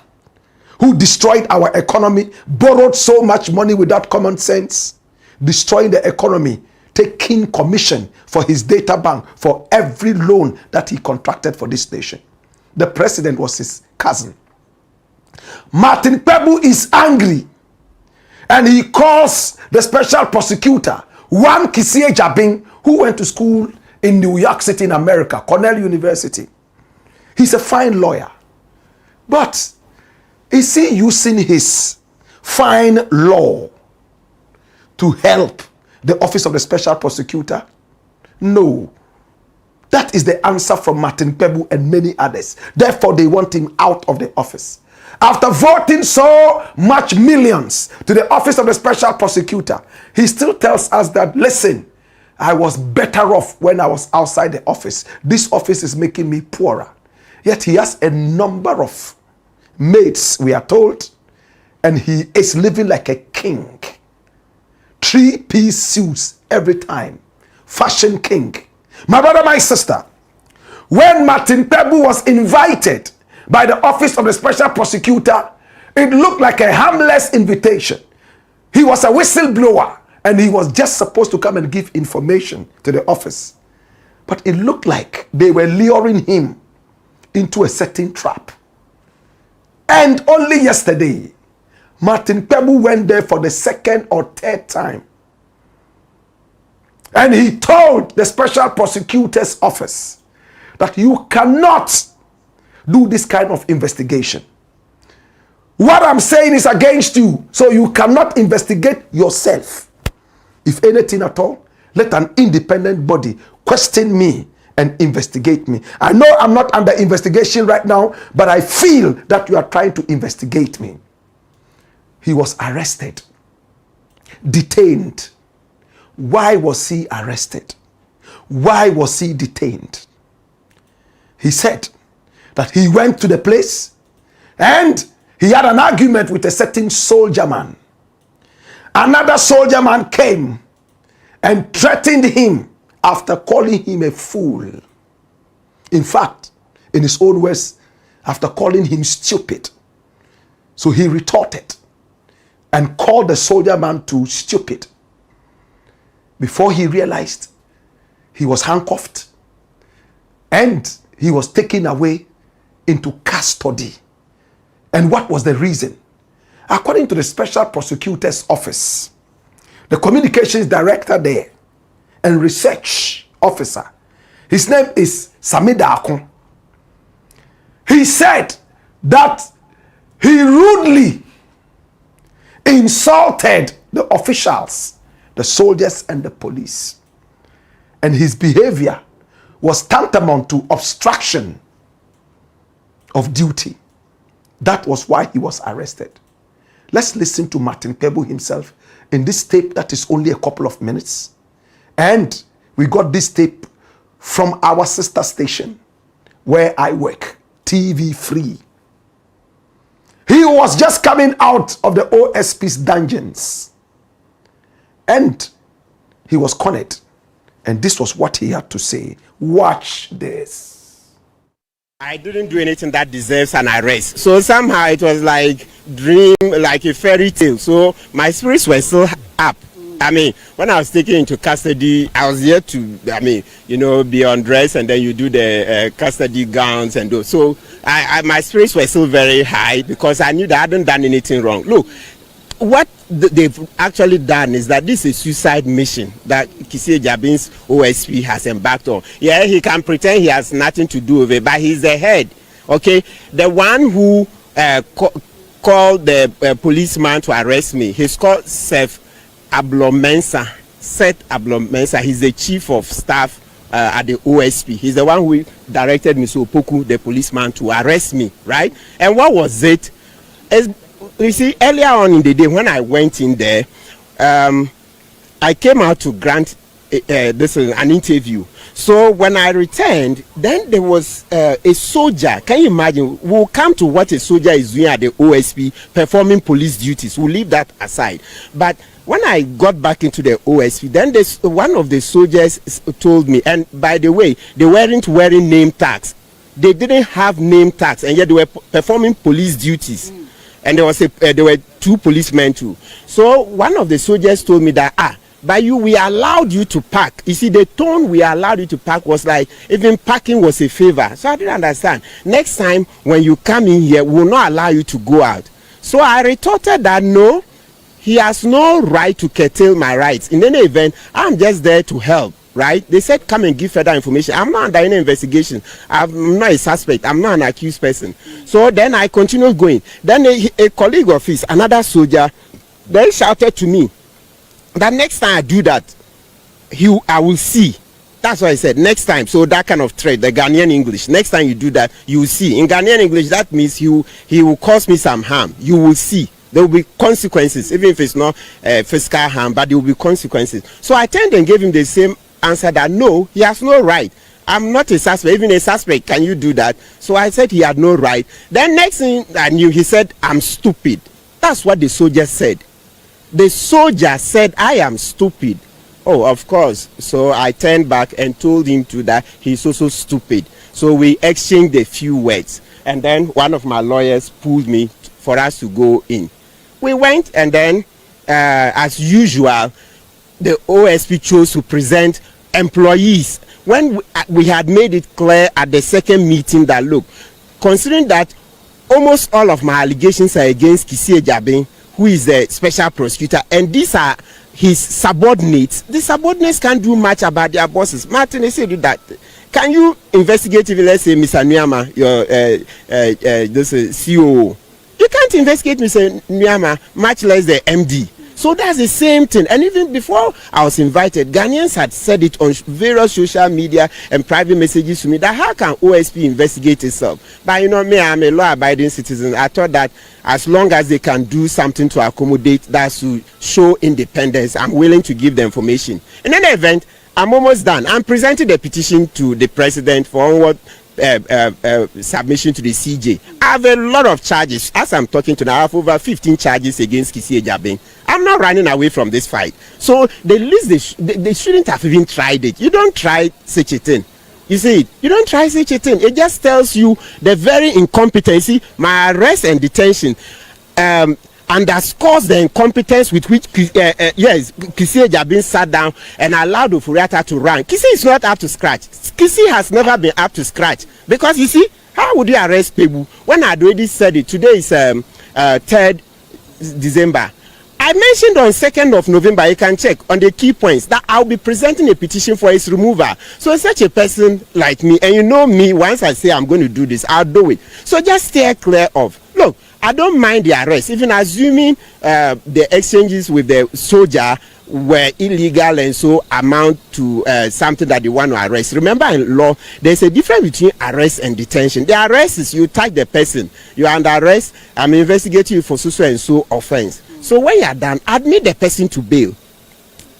who destroyed our economy, borrowed so much money without common sense, destroying the economy, taking commission for his data bank for every loan that he contracted for this nation. The president was his cousin. Martin KPEBU is angry, and he calls the special prosecutor, one KPEBU, who went to school in New York City in America, Cornell University. He's a fine lawyer. But is he using his fine law to help the office of the special prosecutor? No. That is the answer from Martin KPEBU and many others. Therefore, they want him out of the office. After voting so much millions to the office of the special prosecutor, he still tells us that, listen, I was better off when I was outside the office. This office is making me poorer. Yet he has a number of mates, we are told, and he is living like a king. 3-piece suits every time. Fashion king. My brother, my sister, when Martin KPEBU was invited by the office of the special prosecutor, it looked like a harmless invitation. He was a whistleblower, and he was just supposed to come and give information to the office. But it looked like they were luring him into a certain trap. And only yesterday, Martin KPEBU went there for the second or third time. And he told the special prosecutor's office that you cannot do this kind of investigation. What I'm saying is against you, so you cannot investigate yourself. If anything at all, let an independent body question me and investigate me. I know I'm not under investigation right now, but I feel that you are trying to investigate me. He was arrested, detained. Why was he arrested? Why was he detained? He said that he went to the place and he had an argument with a certain soldier man. Another soldier man came and threatened him after calling him a fool. In fact, in his own words, after calling him stupid. So he retorted and called the soldier man to stupid. Before he realized, he was handcuffed and he was taken away into custody. And what was the reason? According to the special prosecutor's office, the communications director there and research officer, his name is SHİCKS. He said that he rudely insulted the officials, the soldiers and the police. And his behavior was tantamount to obstruction of duty. That was why he was arrested. Let's listen to Martin KPEBU himself in this tape that is only a couple of minutes. And we got this tape from our sister station where I work, TV Free. He was just coming out of the OSP's dungeons. And he was cornered. And this was what he had to say. Watch this. I didn't do anything that deserves an arrest. So somehow it was like dream, like a fairy tale. So my spirits were still up. I mean, when I was taken into custody, I was here to, be undressed, and then you do the custody gowns and those. So my spirits were still very high because I knew that I hadn't done anything wrong. Look, what they've actually done is that this is a suicide mission that KPEBU's OSP has embarked on. Yeah, he can pretend he has nothing to do with it, but he's the head. Okay, the one who called the policeman to arrest me, he's called SHİCKS. He's the chief of staff at the OSP. He's the one who directed Mr. Opoku, the policeman, to arrest me, right? And what was it? You see, earlier on in the day when I went in there, I came out to grant an interview. So when I returned, then there was a soldier. Can you imagine? We'll come to what a soldier is doing at the OSP, performing police duties. We'll leave that aside. But when I got back into the OSP, then one of the soldiers told me, and by the way, they weren't wearing name tags. They didn't have name tags, and yet they were performing police duties. And there were two policemen too. So one of the soldiers told me that, But we allowed you to park. You see, the tone we allowed you to park was like even parking was a favor. So I didn't understand. Next time when you come in here, we will not allow you to go out. So I retorted that no, he has no right to curtail my rights. In any event, I'm just there to help. Right? They said, come and give further information. I'm not under any investigation. I'm not a suspect. I'm not an accused person. So then I continued going. Then a colleague of his, another soldier, then shouted to me that next time I do that, I will see. That's what I said. Next time. So that kind of threat, the Ghanaian English. Next time you do that, you will see. In Ghanaian English, that means he will cause me some harm. You will see. There will be consequences, even if it's not physical harm, but there will be consequences. So I turned and gave him the same answer that no, he has no right. I'm not a suspect. Even a suspect, can you do that? So I said he had no right. Then next thing I knew, he said, I'm stupid. That's what the soldier said. The soldier said, I am stupid. Oh, of course. So I turned back and told him that he's also stupid. So we exchanged a few words. And then one of my lawyers pulled me for us to go in. We went, and then, as usual, the OSP chose to present employees. When we had made it clear at the second meeting that, look, considering that almost all of my allegations are against KPEBU, who is the special prosecutor, and these are his subordinates, the subordinates can't do much about their bosses. Martin, they said that. Can you investigate, if let's say, Mr. Nyama, your this COO? You can't investigate Mr. Nyama, much less the MD. So that's the same thing. And even before I was invited, Ghanaians had said it on various social media and private messages to me that how can OSP investigate itself? But you know me, I'm a law-abiding citizen. I thought that as long as they can do something to accommodate that, to show independence, I'm willing to give the information. In any event, I'm almost done. I'm presenting the petition to the president for onward submission to the CJ. I have a lot of charges. As I'm talking to now, I have over 15 charges against KPEBU. I'm not running away from this fight. So the least they shouldn't have even tried it. You don't try such a thing. You see, you don't try such a thing. It just tells you the very incompetency. My arrest and detention underscores the incompetence with which KPEBU sat down and allowed Ofuriatta to run. Kisi is not up to scratch. Kisi has never been up to scratch, because you see, how would you arrest PATRIOT when I had already said it? Today is 3rd December. I mentioned on 2nd of November, you can check on the key points, that I'll be presenting a petition for its removal. So such a person like me, and you know me, once I say I'm going to do this, I'll do it. So just stay clear of. Look, I don't mind the arrest, even assuming the exchanges with the soldier were illegal and so amount to something that they want to arrest. Remember, in law, there's a difference between arrest and detention. The arrest is you tag the person. You are under arrest, I'm investigating you for so and so offense. So when you are done, admit the person to bail,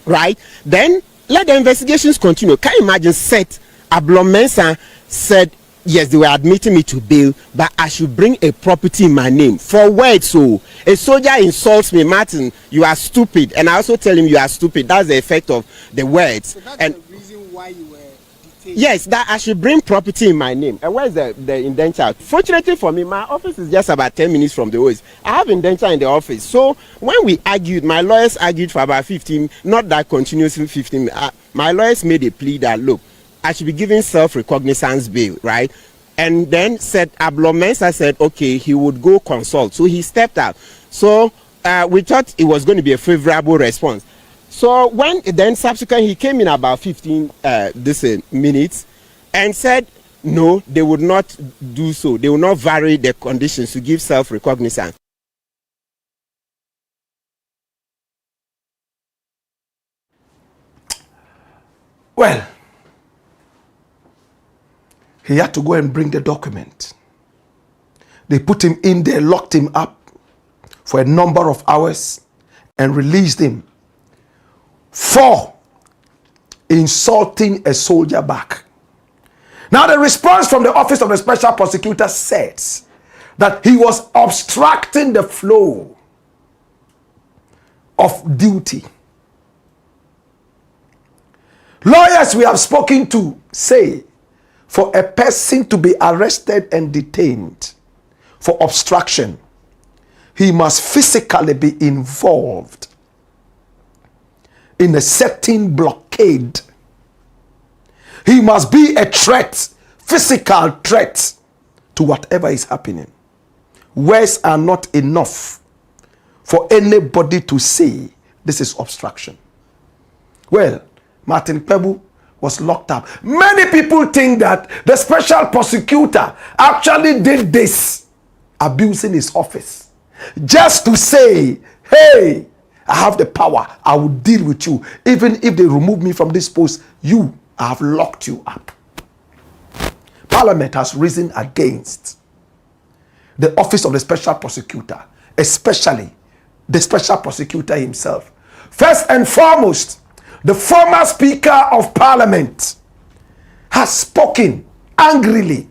right? Then let the investigations continue. Can you imagine? Ablomensa said, yes, they were admitting me to bail, but I should bring a property in my name. For what? So a soldier insults me, Martin, you are stupid, and I also tell him you are stupid. That's the effect of the words. So that's the reason why you were detained. Yes, that I should bring property in my name. And where's the indenture? Fortunately for me, my office is just about 10 minutes from the OS. I have indenture in the office. So when we argued, my lawyers argued for about 15, not that continuously 15. My lawyers made a plea that, look, I should be given self-recognizance bail, right? And then said, Ablomensa said, okay, he would go consult. So he stepped out. So we thought it was going to be a favorable response. So when then subsequently he came in about 15 minutes and said, no, they would not do so. They will not vary the conditions to give self-recognizance. Well, he had to go and bring the document. They put him in there, locked him up for a number of hours and released him for insulting a soldier back. Now the response from the office of the special prosecutor says that he was obstructing the flow of duty. Lawyers we have spoken to say, for a person to be arrested and detained for obstruction, he must physically be involved in a certain blockade. He must be a threat, physical threat to whatever is happening. Words are not enough for anybody to say this is obstruction. Well, Martin KPEBU was locked up. Many people think that the special prosecutor actually did this, abusing his office, just to say, hey, I have the power, I will deal with you. Even if they remove me from this post, I have locked you up. Parliament has risen against the office of the special prosecutor, especially the special prosecutor himself. First and foremost, the former Speaker of Parliament has spoken angrily.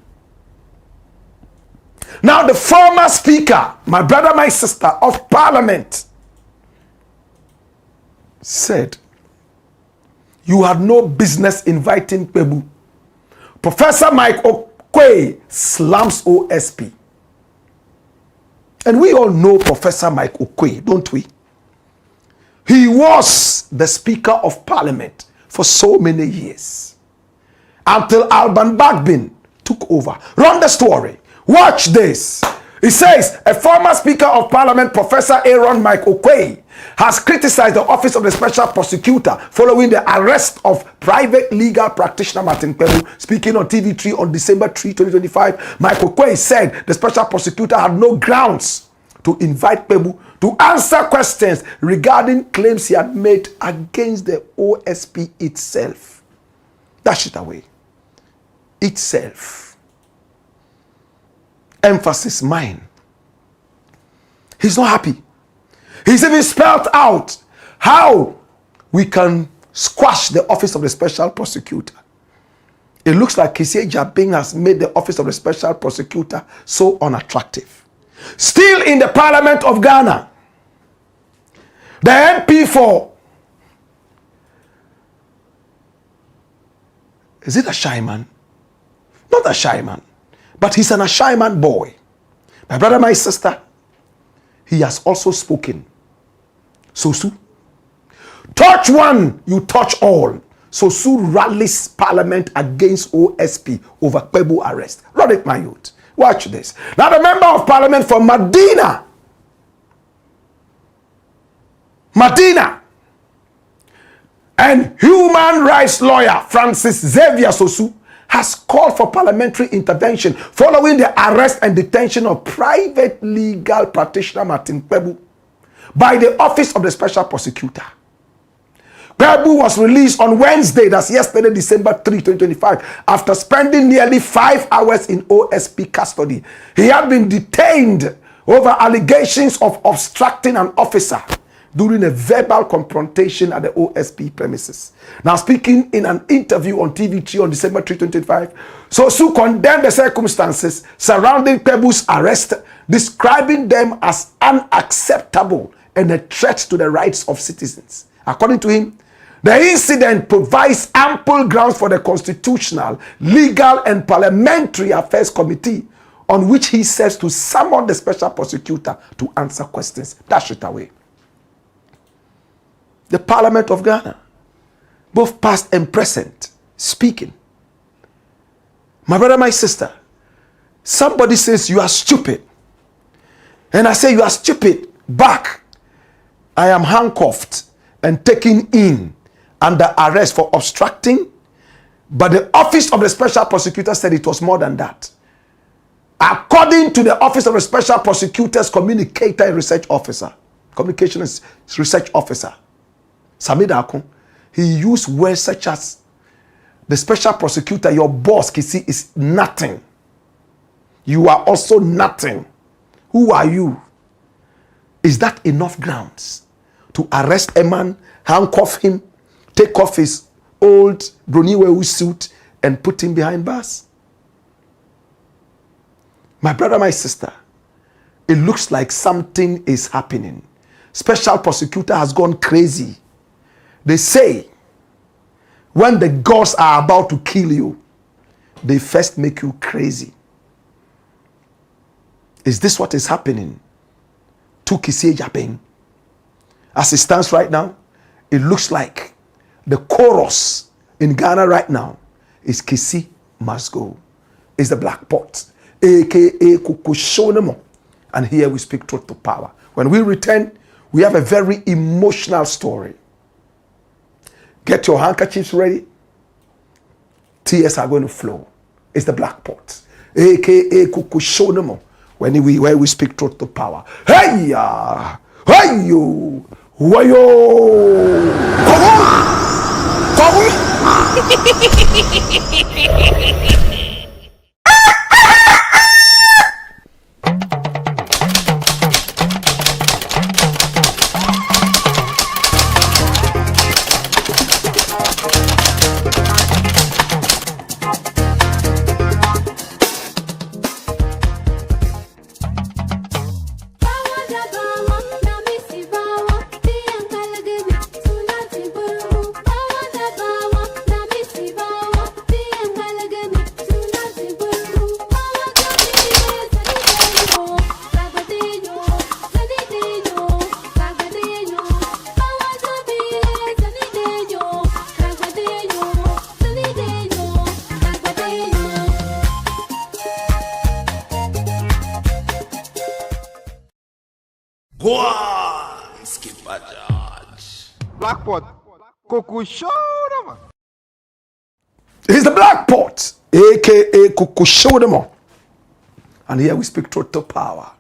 Now, the former Speaker, my brother, my sister, of Parliament said, you had no business inviting KPEBU. Professor Mike Okoye slams OSP. And we all know Professor Mike Okoye, don't we? He was the Speaker of Parliament for so many years, until Alban Bagbin took over. Run the story. Watch this. It says, a former Speaker of Parliament, Professor Aaron Mike Okoye, has criticized the office of the special prosecutor following the arrest of private legal practitioner Martin KPEBU. Speaking on TV3 on December 3, 2025, Mike Okoye said the special prosecutor had no grounds to invite KPEBU to answer questions regarding claims he had made against the OSP itself. Dash it away. Itself. Emphasis mine. He's not happy. He's even spelled out how we can squash the office of the special prosecutor. It looks like JUJU has made the office of the special prosecutor so unattractive. Still in the Parliament of Ghana, the MP for, is it a shy man? Not a shy man, but he's an Ashaiman boy. My brother, my sister, he has also spoken. Sosu, touch one, you touch all. Sosu rallies Parliament against OSP over KPEBU arrest. Run it, my youth. Watch this. Now, the member of Parliament from Medina, and human rights lawyer Francis Xavier Sosu has called for parliamentary intervention following the arrest and detention of private legal practitioner Martin KPEBU by the office of the special prosecutor. KPEBU was released on Wednesday, that's yesterday, December 3, 2025, after spending nearly 5 hours in OSP custody. He had been detained over allegations of obstructing an officer during a verbal confrontation at the OSP premises. Now, speaking in an interview on TV3 on December 3, 2025, Sosu condemned the circumstances surrounding KPEBU's arrest, describing them as unacceptable and a threat to the rights of citizens. According to him, the incident provides ample grounds for the Constitutional, Legal and Parliamentary Affairs Committee, on which he says to summon the special prosecutor to answer questions. Dash it away. The Parliament of Ghana, both past and present, speaking. My brother, my sister, somebody says you are stupid. And I say you are stupid back. I am handcuffed and taken in under arrest for obstructing. But the office of the special prosecutor said it was more than that. According to the office of the special prosecutor's communicator and research officer, communications research officer, Samida, he used words such as, the special prosecutor, your boss, Kisi, is nothing. You are also nothing. Who are you? Is that enough grounds to arrest a man, handcuff him, take off his old Broniwewu suit and put him behind bars? My brother, my sister, it looks like something is happening. Special prosecutor has gone crazy. They say, when the gods are about to kill you, they first make you crazy. Is this what is happening to JUJU? As it stands right now, it looks like the chorus in Ghana right now is Kisi Must Go. It's the Black Pot, aka Kukushonemo. And here we speak truth to power. When we return, we have a very emotional story. Get your handkerchiefs ready. Tears are going to flow. It's the Black Pot, aka Kukushonemo. Where we speak truth to power. Hey ya! Hey you! Wayo! Come Black pot. Coco show them. It's the Black Pot, aka Kukushonemo. And here we speak truth to power.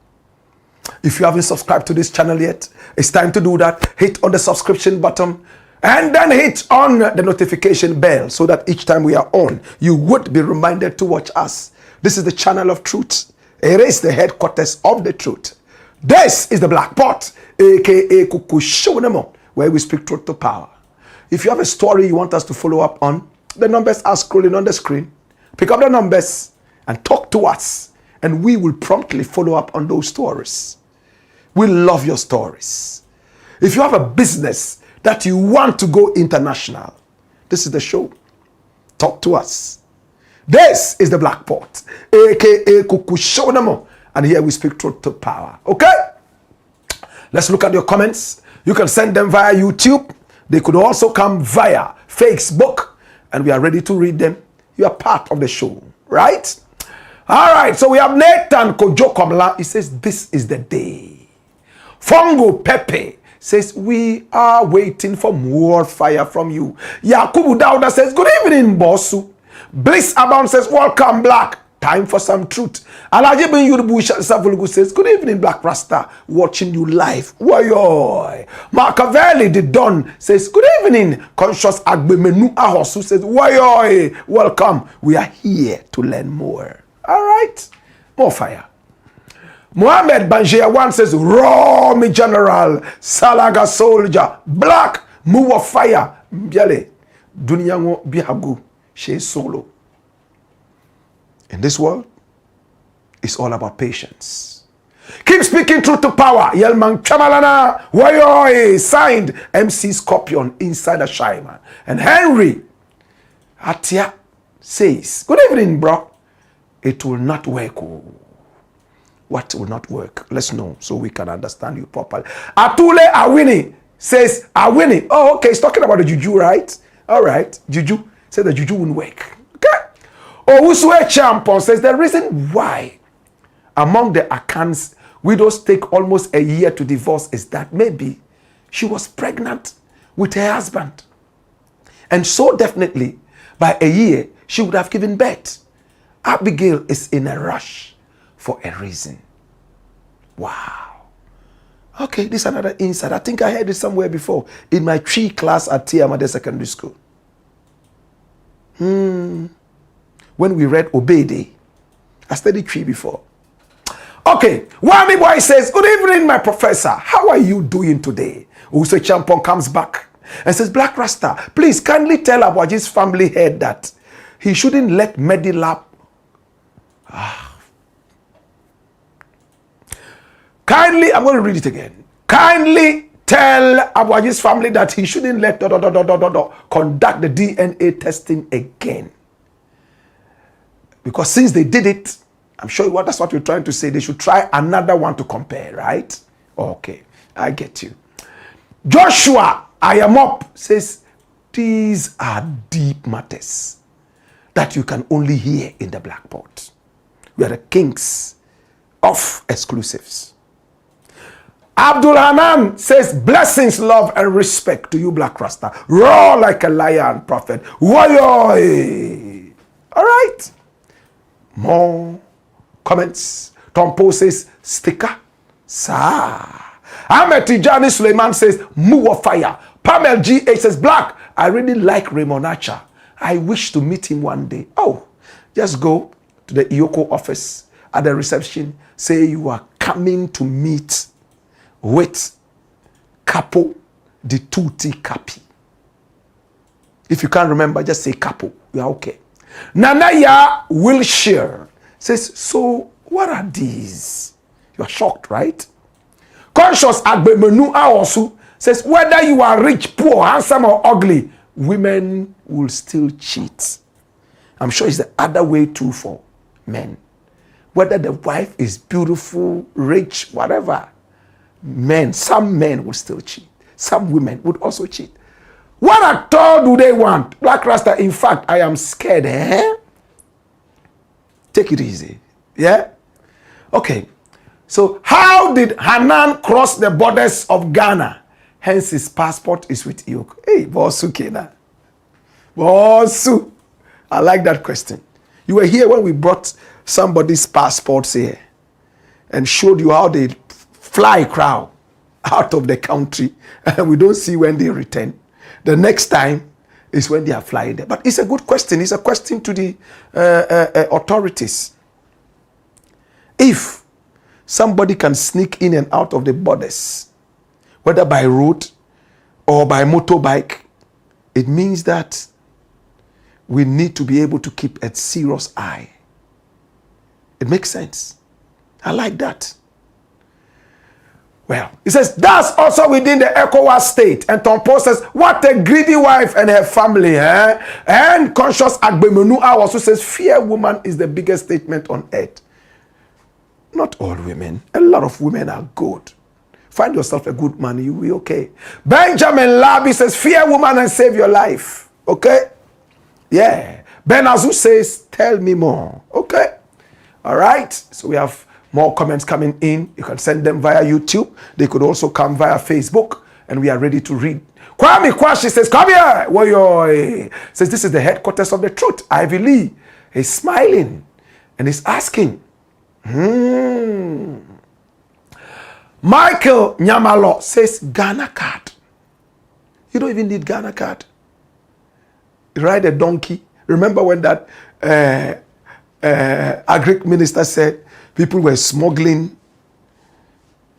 If you haven't subscribed to this channel yet, it's time to do that. Hit on the subscription button and then hit on the notification bell so that each time we are on, you would be reminded to watch us. This is the channel of truth. It is the headquarters of the truth. This is the Black Pot, aka Kukushonemo, where we speak truth to power. If you have a story you want us to follow up on, the numbers are scrolling on the screen. Pick up the numbers and talk to us, and we will promptly follow up on those stories. We love your stories. If you have a business that you want to go international, this is the show. Talk to us. This is the Black Pot, aka Kukushonemo, and here we speak truth to power. Okay? Let's look at your comments. You can send them via YouTube. They could also come via Facebook, and we are ready to read them. You are part of the show, right? All right, so we have Nathan Kojokomla. He says, this is the day. Fongo Pepe says, we are waiting for more fire from you. Yakubu Dauda says, good evening, Bossu. Bliss Abound says, welcome, Black. Time for some truth. Alaji Ben Yurubu Savulugu says, good evening, Black Rasta. Watching you live. Wayoy. Machiavelli the Don says, good evening. Conscious Agbemenu Ahosu says, wayoy. Welcome. We are here to learn more. All right. More fire. Mohammed Banjia one says, raw me general. Salaga soldier. Black. Move of fire. Mbiale. Dunyango bihagu. She solo. In this world, it's all about patience. Keep speaking truth to power. Yelman Chamalana. Wayoy. Signed MC Scorpion inside the Shaiman. And Henry Atia says, good evening, bro. It will not work. What will not work? Let's know so we can understand you properly. Atule Awini says, Awini. Oh, okay. He's talking about the juju, right? All right. Juju. Say the juju won't work. Okay. HACKS says the reason why among the Akans widows take almost a year to divorce is that maybe she was pregnant with her husband. And so definitely by a year she would have given birth. Abigail is in a rush for a reason. Wow. Okay, this is another insight. I think I heard it somewhere before in my tree class at Tiamade Secondary School. When we read Obede, I studied tree before. Okay, Wami Boy says, good evening, my professor. How are you doing today? Use Champon comes back and says, Black Rasta, please kindly tell Abwaji's family head that he shouldn't let Medilab. Kindly, I'm going to read it again. Kindly tell Abwaji's family that he shouldn't let conduct the DNA testing again. Because since they did it, I'm sure that's what you're trying to say. They should try another one to compare, right? Okay, I get you. Joshua I am up says, these are deep matters that you can only hear in the Blakk Pot. We are the kings of exclusives. Abdul Hanan says, blessings, love, and respect to you, Black Rasta. Roar like a lion, prophet. Woyoy. All right. More comments. Tompo says, sticker. Sa. Ahmed Tijani Suleiman says, Muwa fire. Pamel GH says, Blakk, I really like Raymond Archer. I wish to meet him one day. Oh, just go to the Iyoko office at the reception. Say you are coming to meet with Capo the Tutti Capi. If you can't remember, just say Capo. You are okay. Nanaya Wilshire says, so what are these? You are shocked, right? Conscious Agbemenu Aosu says, whether you are rich, poor, handsome, or ugly, women will still cheat. I'm sure it's the other way too for men. Whether the wife is beautiful, rich, whatever, men, some men will still cheat. Some women would also cheat. What at all do they want? Black Rasta, in fact, I am scared. Take it easy. Yeah? Okay. So how did Hanan cross the borders of Ghana? Hence his passport is with Iyoko. Hey, Bosu Kena. Bosu. I like that question. You were here when we brought somebody's passports here and showed you how they fly crowd out of the country and we don't see when they return. The next time is when they are flying there. But it's a good question. It's a question to the authorities. If somebody can sneak in and out of the borders, whether by road or by motorbike, it means that we need to be able to keep a serious eye. It makes sense. I like that. Well, he says, that's also within the ECOWAS state. And Tom Paul says, what a greedy wife and her family. And Conscious Agbemenu also says, fear woman is the biggest statement on earth. Not all women. A lot of women are good. Find yourself a good man, you'll be okay. Benjamin Labi says, fear woman and save your life. Okay? Yeah. Ben Azu says, tell me more. Okay? All right. So we have more comments coming in. You can send them via YouTube. They could also come via Facebook. And we are ready to read. Kwame Kwashi says, come here. Woyoy. Says, this is the headquarters of the truth. Ivy Lee is smiling and is asking. Michael Nyamalo says, Ghana card. You don't even need Ghana card. You ride a donkey. Remember when that agri minister said people were smuggling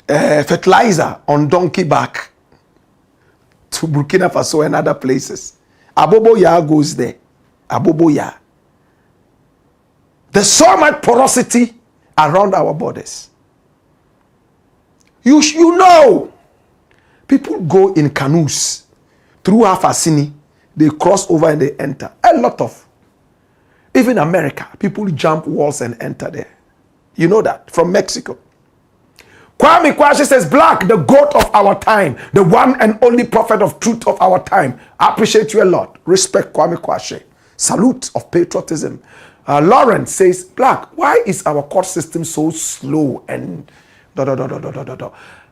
fertilizer on donkey back to Burkina Faso and other places. Aboboya goes there. Aboboya. There's so much porosity around our borders. You know, people go in canoes through Afasini. They cross over and they enter. A lot of, even America, people jump walls and enter there. You know that, from Mexico. Kwame Kwashi says, Blakk, the goat of our time, the one and only prophet of truth of our time. I appreciate you a lot. Respect Kwame Kwashi. Salute of patriotism. Lawrence says, Blakk, why is our court system so slow and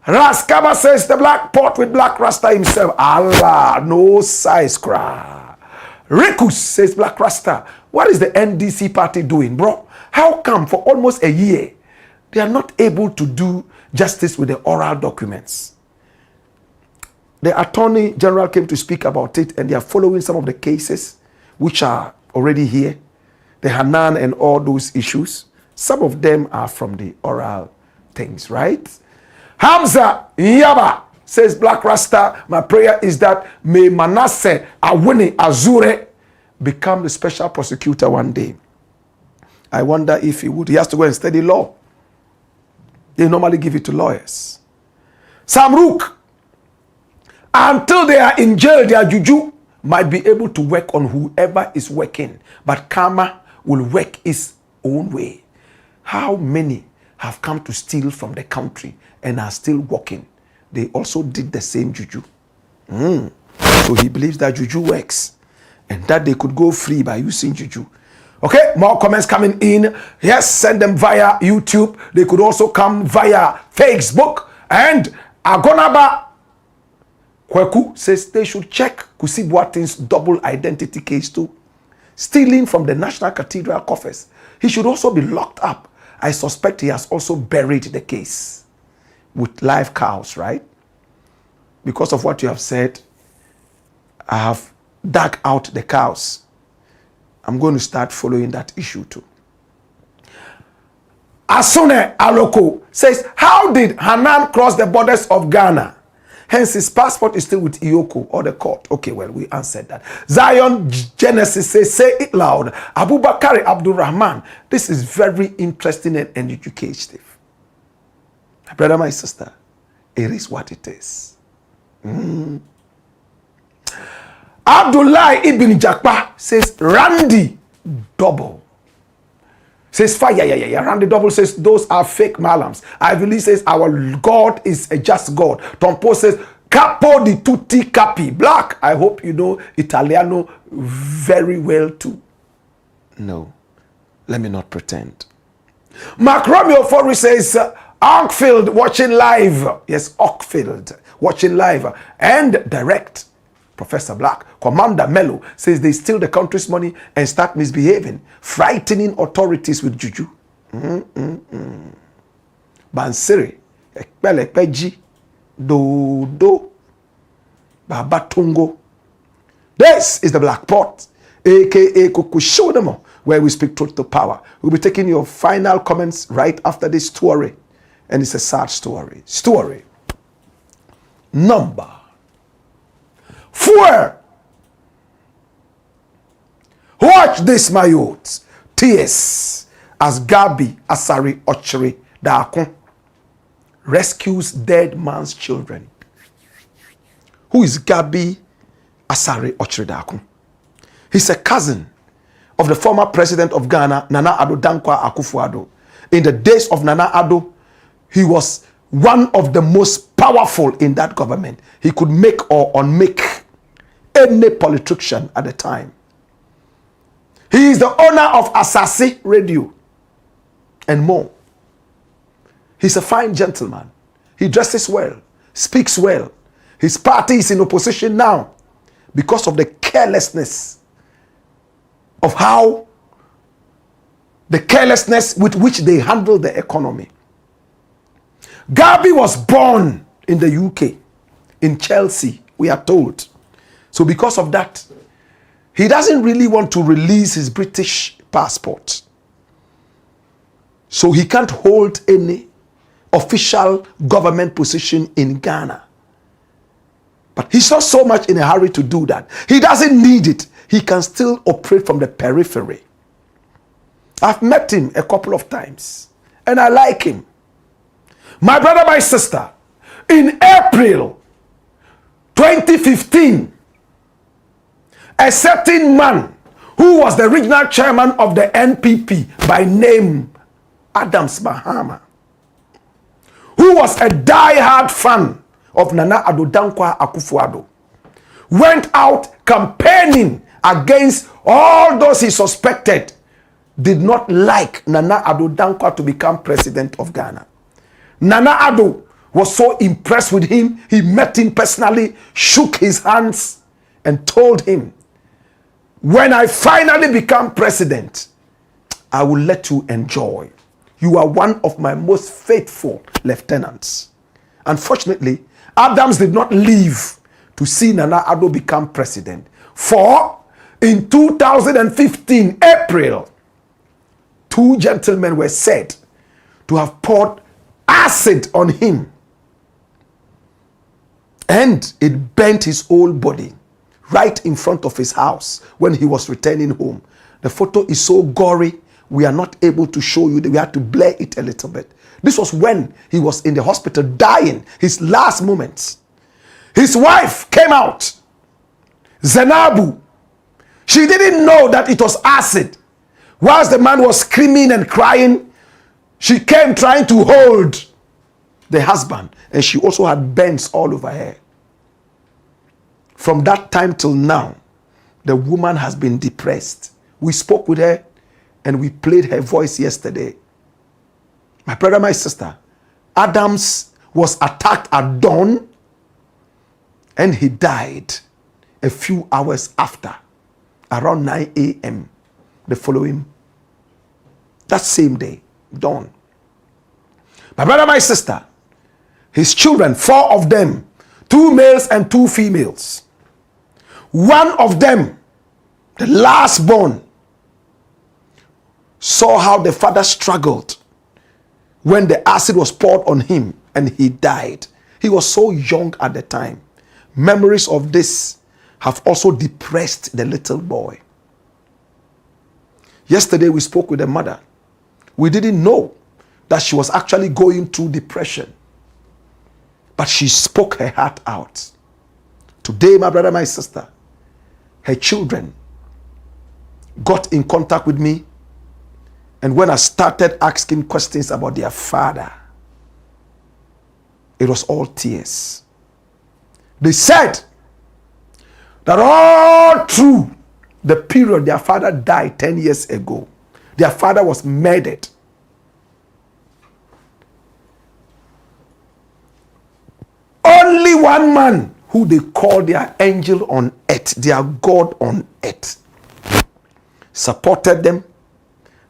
Raskaba says, the Blakk Pot with Black Rasta himself. Allah, no size cry. Rikus says, Black Rasta, what is the NDC party doing, bro? How come for almost a year they are not able to do justice with the oral documents? The Attorney General came to speak about it and they are following some of the cases which are already here. The Hanan and all those issues. Some of them are from the oral things, right? Hamza Yaba says, Black Rasta, my prayer is that may Manasseh Awini Azure become the special prosecutor one day. I wonder if he would. He has to go and study law. They normally give it to lawyers. Samruk, until they are in jail, their juju might be able to work on whoever is working. But karma will work its own way. How many have come to steal from the country and are still working? They also did the same juju. So he believes that JUJU works and that they could go free by using JUJU. Okay, more comments coming in. Yes, send them via YouTube. They could also come via Facebook. And Agonaba Kweku says they should check Kusi Boateng's double identity case too. Stealing from the National Cathedral coffers. He should also be locked up. I suspect he has also buried the case with live cows, right? Because of what you have said, I have dug out the cows. I'm going to start following that issue too. Asune Aloko says, how did Hanan cross the borders of Ghana? Hence, his passport is still with Iyoko or the court. Okay, well, we answered that. Zion Genesis says, say it loud. Abubakar Abdul Rahman. This is very interesting and educative. My brother, my sister, it is what it is. Abdullah Ibn Jakpa says, Randy Double. Says, fire, yeah. Randy Double says, those are fake malams. I believe says, our God is a just God. Tompo says, capo di tutti capi. Blakk, I hope you know Italiano very well too. No, let me not pretend. Mark Romeo Forry says, Oakfield watching live. Yes, Oakfield watching live and direct. Professor Blakk. Commander Mello says they steal the country's money and start misbehaving, frightening authorities with JUJU. Bansiri, Ekpele Peji, Dodo, Babatungo. This is the Black Pot, aka Kukushodemo, where we speak truth to power. We'll be taking your final comments right after this story. And it's a sad story. Story number 4. Watch this, my youths. Tears as GABBY Asari OTCHERE-DARKO rescues dead man's children. Who is GABBY Asari OTCHERE-DARKO? He's a cousin of the former president of Ghana, Nana Addo Dankwa Akufo-Addo. In the days of Nana Addo, he was one of the most powerful in that government. He could make or unmake any politician at the time. He is the owner of Asase Radio and more. He's a fine gentleman. He dresses well, speaks well. His party is in opposition now because of the carelessness of how the carelessness with which they handle the economy. GABBY was born in the UK, in Chelsea, we are told. So because of that, he doesn't really want to release his British passport. So he can't hold any official government position in Ghana. But he's not so much in a hurry to do that. He doesn't need it. He can still operate from the periphery. I've met him a couple of times and I like him. My brother, my sister, in April 2015, a certain man who was the regional chairman of the NPP by name Adams Mahama, who was a die-hard fan of Nana Addo Dankwa Akufo-Addo, went out campaigning against all those he suspected did not like Nana Addo Dankwa to become president of Ghana. Nana Addo was so impressed with him, he met him personally, shook his hands, and told him, when I finally become president, I will let you enjoy. You are one of my most faithful lieutenants. Unfortunately, Adams did not live to see Nana Addo become president. For in 2015, April, 2 gentlemen were said to have poured acid on him. And it burnt his whole body right in front of his house when he was returning home. The photo is so gory, we are not able to show you. We had to blur it a little bit. This was when he was in the hospital dying, his last moments. His wife came out, Zenabu. She didn't know that it was acid. Whilst the man was screaming and crying, she came trying to hold the husband, and she also had burns all over her. From that time till now, the woman has been depressed. We spoke with her and we played her voice yesterday. My brother, my sister, Adams was attacked at dawn and he died a few hours after, around 9 a.m. the following, that same day, dawn. My brother, my sister, his children, 4 of them, 2 males and 2 females. One of them, the last born, saw how the father struggled when the acid was poured on him and he died. He was so young at the time. Memories of this have also depressed the little boy. Yesterday we spoke with the mother. We didn't know that she was actually going through depression, but she spoke her heart out. Today, my brother, my sister, her children got in contact with me, and when I started asking questions about their father, it was all tears. They said that all through the period their father died 10 years ago, their father was murdered. Only one man who they call their angel on earth, their God on earth, supported them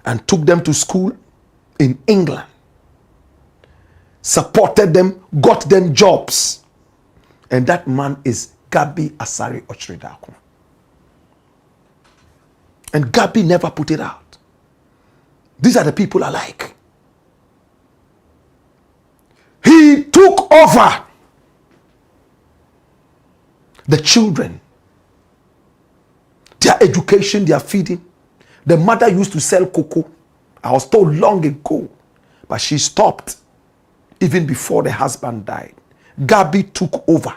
and took them to school in England, supported them, got them jobs. And that man is GABBY Asare OTCHERE-DARKO. And GABBY never put it out. These are the people I like. He took over the children, their education, their feeding. The mother used to sell cocoa. I was told long ago, but she stopped even before the husband died. GABBY took over,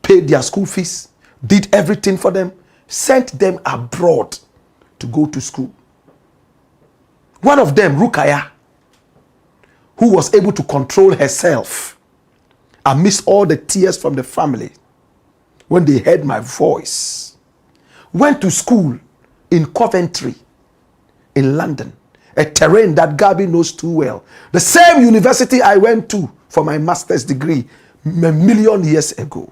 paid their school fees, did everything for them, sent them abroad to go to school. One of them, Rukaya, who was able to control herself amidst all the tears from the family when they heard my voice, went to school in Coventry, in London, a terrain that GABBY knows too well. The same university I went to for my master's degree a million years ago.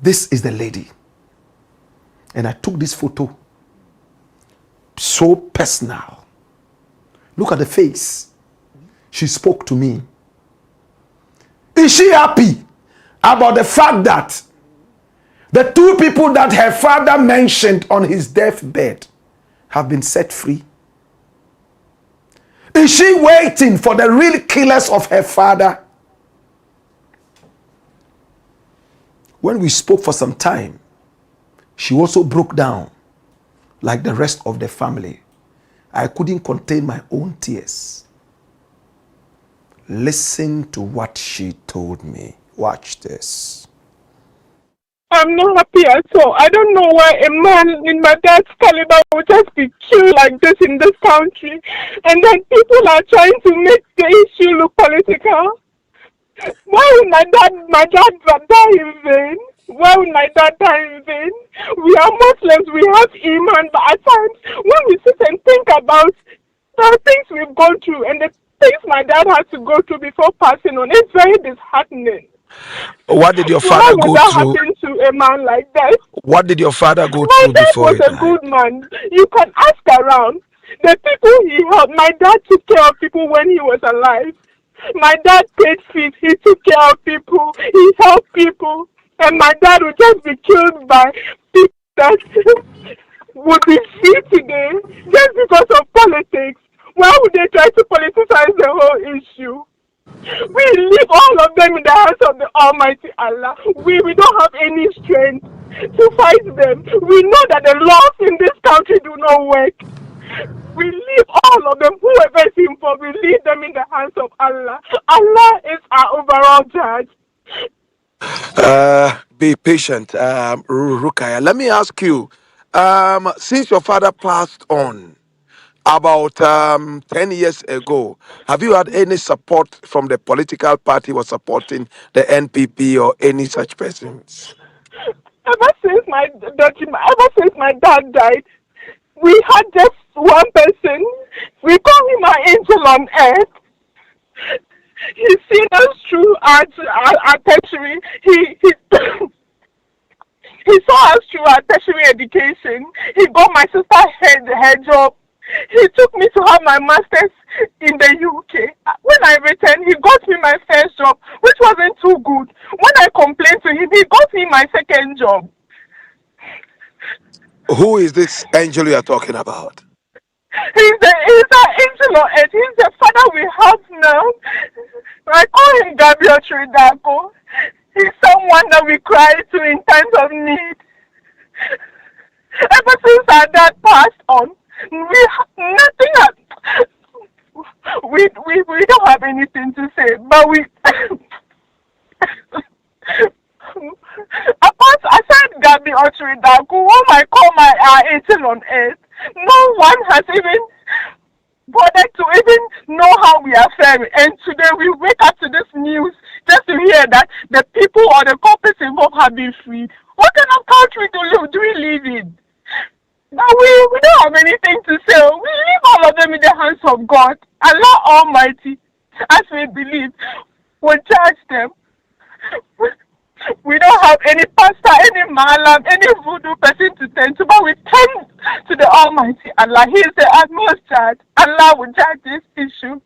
This is the lady. And I took this photo. So personal. Look at the face. She spoke to me. Is she happy about the fact that the 2 people that her father mentioned on his deathbed have been set free? Is she waiting for the real killers of her father? When we spoke for some time, she also broke down like the rest of the family. I couldn't contain my own tears. Listen to what she told me. Watch this. I'm not happy at all. I don't know why a man in my dad's caliber would just be killed like this in this country. And then people are trying to make the issue look political. Why would my dad die in vain? Why would my dad die in vain? We are Muslims, we have Iman, but at times when we sit and think about the things we've gone through and the things my dad had to go through before passing on, it's very disheartening. What did your father go through? Happen to a man like that? What did your father go through before he died? My dad was a good man. You can ask around. The people he helped, my dad took care of people when he was alive. My dad paid fees. He took care of people. He helped people. And my dad would just be killed by people that would be free today just because of politics. Why would they try to politicize the whole issue? We leave all of them in the hands of the Almighty Allah. We don't have any strength to fight them. We know that the laws in this country do not work. We leave all of them, whoever is involved, we leave them in the hands of Allah. Allah is our overall judge. Be patient, Rukaya. Let me ask you, since your father passed on, about 10 years ago, have you had any support from the political party was supporting the NPP or any such persons? Ever since my dad died, we had just one person. We call him our angel on earth. He's seen us through our tertiary. He he saw us through our tertiary education. He got my sister her job. He took me to have my master's in the UK. When I returned, he got me my first job, which wasn't too good. When I complained to him, he got me my second job. Who is this angel you are talking about? He's our angel on earth. He's the father we have now. I call him GABBY OTCHERE-DARKO. He's someone that we cry to in times of need. Ever since our dad passed on, we don't have anything to say, but we aside GABBY OTCHERE-DARKO, whom I call my angel on earth, no one has even bothered to even know how we are faring. And today we wake up to this news just to hear that the people or the culprits involved have been freed. What kind of country do we live in? Now we don't have anything to say. We leave all of them in the hands of God. Allah Almighty, as we believe, will judge them. We don't have any pastor, any malam, any voodoo person to turn to, but we turn to the Almighty Allah. He is the utmost judge. Allah will judge this issue.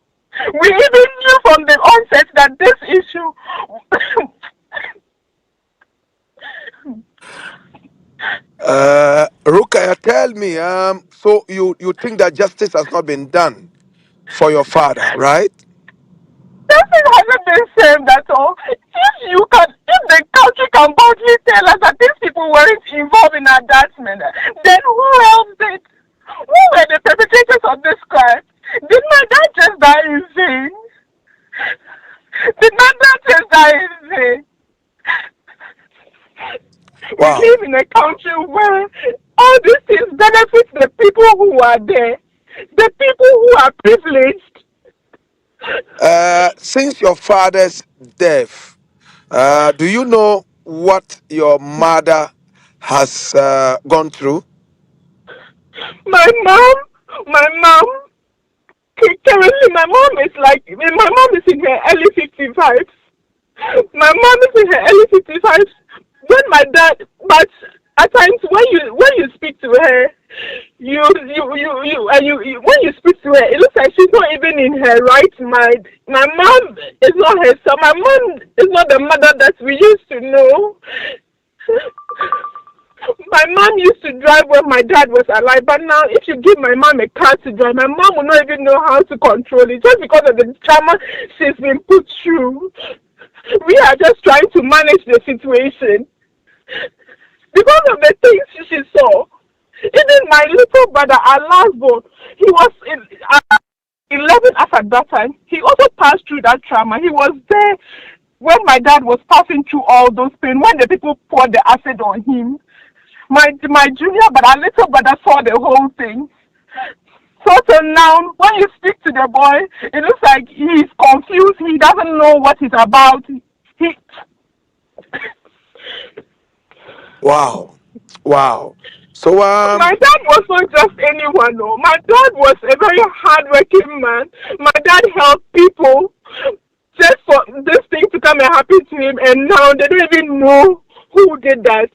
We even knew from the onset that this issue Rukaya, tell me, so you think that justice has not been done for your father, right? nothing hasn't been served at all. If the country can boldly tell us that these people weren't involved in our dad's murder, then who else did? Who were the perpetrators of this crime? Did my dad just die in vain? Did my dad just die in vain? Wow. We live in a country where all these things benefit the people who are there, the people who are privileged. Since your father's death, do you know what your mother has gone through? My mom, currently my mom is in her early 55s. My mom is in her early 55s. When my dad, but at times when you speak to her, when you speak to her, it looks like she's not even in her right mind. My mom is not her son. My mom is not the mother that we used to know. My mom used to drive when my dad was alive, but now if you give my mom a car to drive, my mom will not even know how to control it just because of the trauma she's been put through. We are just trying to manage the situation because of the things she saw. Even my little brother, our last born, he was 11 as at that time. He also passed through that trauma. He was there when my dad was passing through all those pain, when the people poured the acid on him. My junior but our little brother saw the whole thing. So till now, when you speak to the boy, it looks like he's confused. He doesn't know what it's about. Wow. So my dad was not just anyone, no. My dad was a very hardworking man. My dad helped people just for this thing to come and happen to him, and now they don't even know who did that.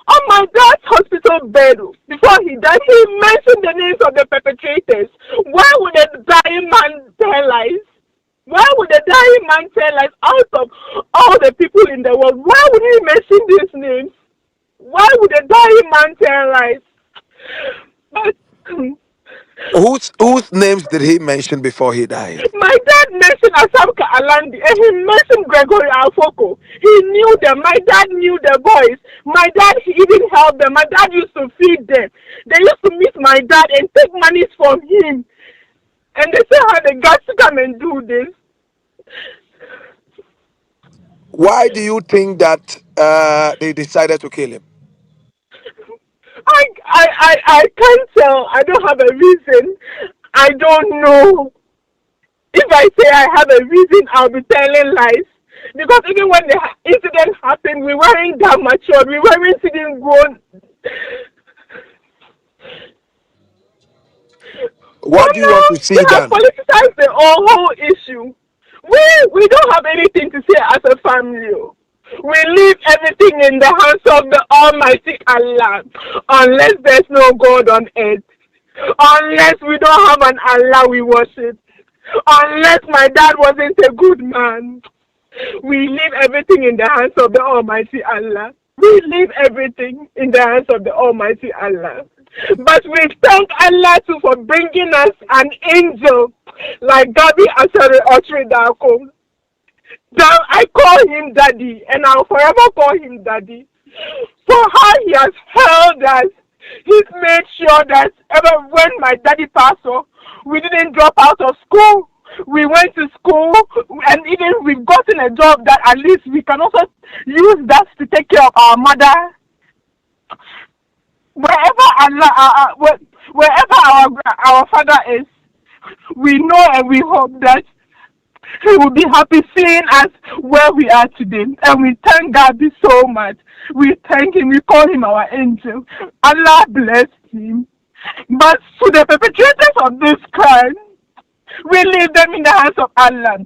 On my dad's hospital bed, before he died, he mentioned the names of the perpetrators. Why would a dying man tell lies? Why would a dying man tell lies out of all the people in the world? Why would he mention these names? Why would a dying man tell lies? But whose names did he mention before he died? my dad mentioned SHİCKS, and he mentioned Gregory Alfoko. He knew them. My dad knew the boys. My dad even helped them. My dad used to feed them. They used to meet my dad and take money from him. And they say how they got to come and do this. Why do you think that they decided to kill him? I can't tell. I don't have a reason. I don't know. If I say I have a reason, I'll be telling lies. Because even when the incident happened, we weren't that mature. We weren't sitting grown. What do you want to see we have done? politicized the whole issue. We don't have anything to say as a family. We leave everything in the hands of the Almighty Allah. Unless there's no God on earth. Unless we don't have an Allah we worship. Unless my dad wasn't a good man. We leave everything in the hands of the Almighty Allah. We leave everything in the hands of the Almighty Allah. But we thank Allah too for bringing us an angel like GABBY and HANAN. Now I call him Daddy, and I'll forever call him Daddy. For how he has held us. He's made sure that ever when my daddy passed off, we didn't drop out of school. We went to school, and even we've gotten a job that at least we can also use that to take care of our mother. Wherever our father is, we know and we hope that he will be happy seeing us where we are today. And we thank God so much. We thank him. We call him our angel. Allah bless him. But to the perpetrators of this crime, we leave them in the hands of Allah.